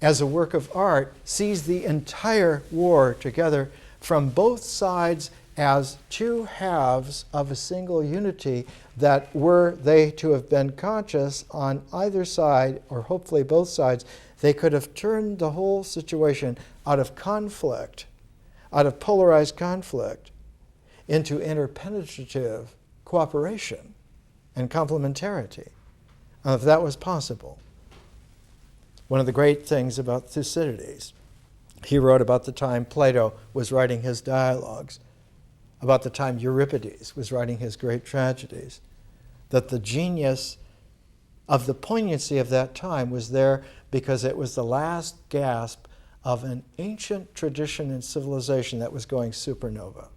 as a work of art sees the entire war together from both sides as two halves of a single unity that, were they to have been conscious on either side, or hopefully both sides, they could have turned the whole situation out of conflict, out of polarized conflict, into interpenetrative cooperation and complementarity, if that was possible. One of the great things about Thucydides, he wrote about the time Plato was writing his dialogues, about the time Euripides was writing his great tragedies, that the genius of the poignancy of that time was there because it was the last gasp of an ancient tradition and civilization that was going supernova.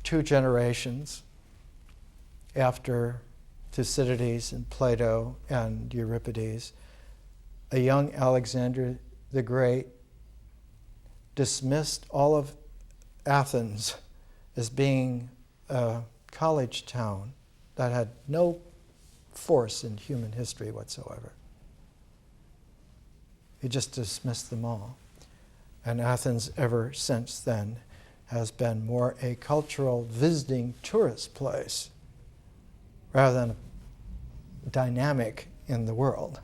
Two generations after Thucydides and Plato and Euripides, a young Alexander the Great dismissed all of Athens as being a college town that had no force in human history whatsoever. He just dismissed them all. And Athens, ever since then, has been more a cultural visiting tourist place rather than a dynamic in the world.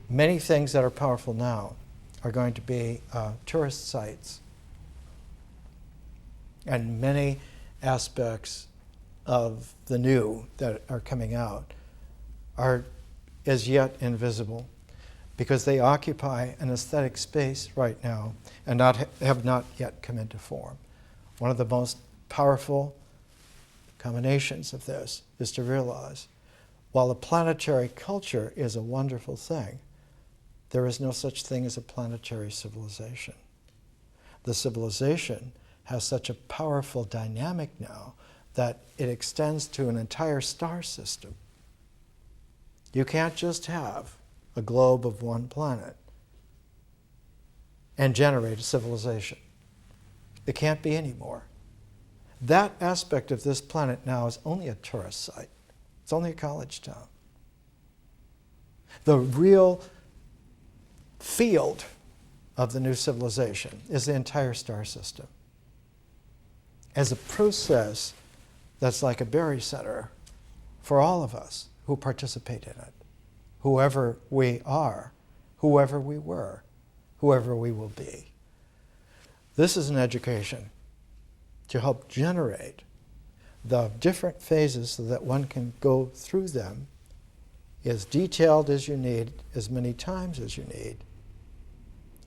Many things that are powerful now are going to be tourist sites. And many aspects of the new that are coming out are as yet invisible because they occupy an aesthetic space right now and have not yet come into form. One of the most powerful combinations of this is to realize while a planetary culture is a wonderful thing, there is no such thing as a planetary civilization. The civilization has such a powerful dynamic now that it extends to an entire star system. You can't just have a globe of one planet and generate a civilization. It can't be anymore. That aspect of this planet now is only a tourist site. It's only a college town. The real field of the new civilization is the entire star system. As a process that's like a barycenter for all of us who participate in it, whoever we are, whoever we were, whoever we will be. This is an education to help generate the different phases so that one can go through them as detailed as you need, as many times as you need,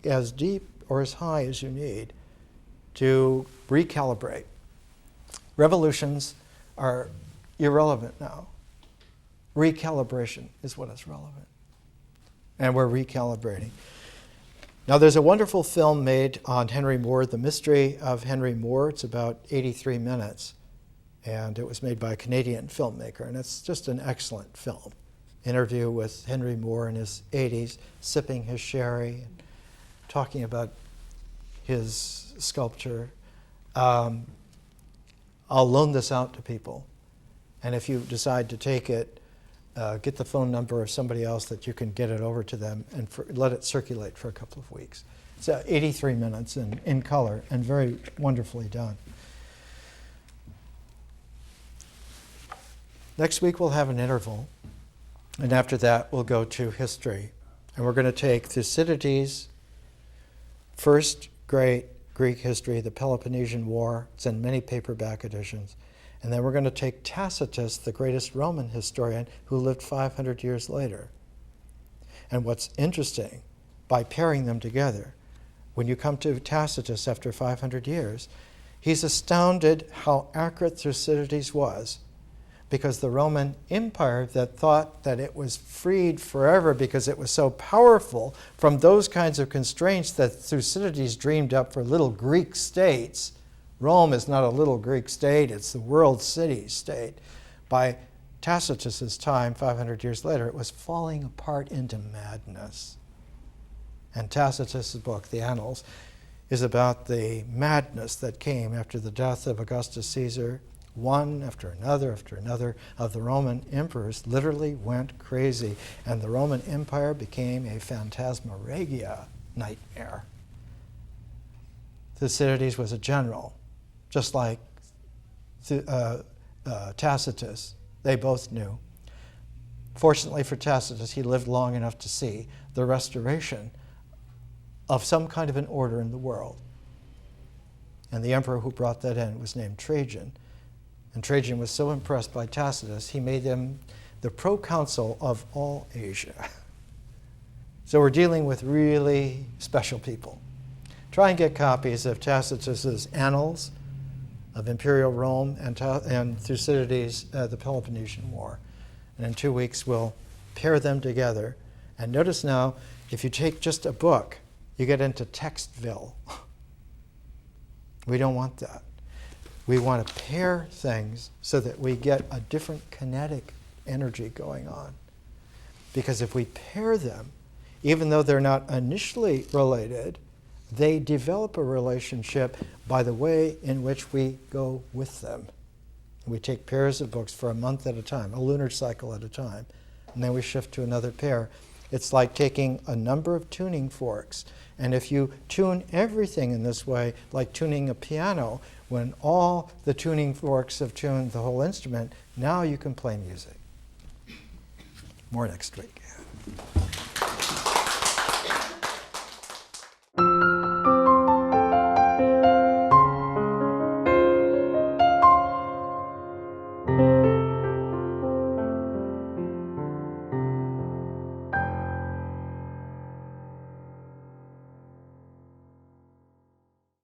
as deep or as high as you need to recalibrate. Revolutions are irrelevant now. Recalibration is what is relevant. And we're recalibrating. Now there's a wonderful film made on Henry Moore, The Mystery of Henry Moore. It's about 83 minutes. And it was made by a Canadian filmmaker. And it's just an excellent film. Interview with Henry Moore in his 80s, sipping his sherry, and talking about his sculpture. I'll loan this out to people. And if you decide to take it, get the phone number of somebody else that you can get it over to them and let it circulate for a couple of weeks. It's 83 minutes in color and very wonderfully done. Next week we'll have an interval, and after that we'll go to history. And we're going to take Thucydides' first great Greek history, the Peloponnesian War. It's in many paperback editions. And then we're going to take Tacitus, the greatest Roman historian, who lived 500 years later. And what's interesting, by pairing them together, when you come to Tacitus after 500 years, he's astounded how accurate Thucydides was, because the Roman Empire that thought that it was freed forever because it was so powerful from those kinds of constraints that Thucydides dreamed up for little Greek states. Rome is not a little Greek state, it's the world city-state. By Tacitus's time, 500 years later, it was falling apart into madness. And Tacitus's book, The Annals, is about the madness that came after the death of Augustus Caesar. One after another of the Roman emperors literally went crazy, and the Roman Empire became a phantasmagoria nightmare. Thucydides was a general, just like Tacitus. They both knew. Fortunately for Tacitus, he lived long enough to see the restoration of some kind of an order in the world. And the emperor who brought that in was named Trajan. And Trajan was so impressed by Tacitus, he made him the proconsul of all Asia. So we're dealing with really special people. Try and get copies of Tacitus's Annals of Imperial Rome and Thucydides' the Peloponnesian War. And in 2 weeks, we'll pair them together. And notice now, if you take just a book, you get into Textville. We don't want that. We want to pair things so that we get a different kinetic energy going on. Because if we pair them, even though they're not initially related, they develop a relationship by the way in which we go with them. We take pairs of books for a month at a time, a lunar cycle at a time, and then we shift to another pair. It's like taking a number of tuning forks, and if you tune everything in this way, like tuning a piano, when all the tuning forks have tuned the whole instrument, now you can play music. More next week.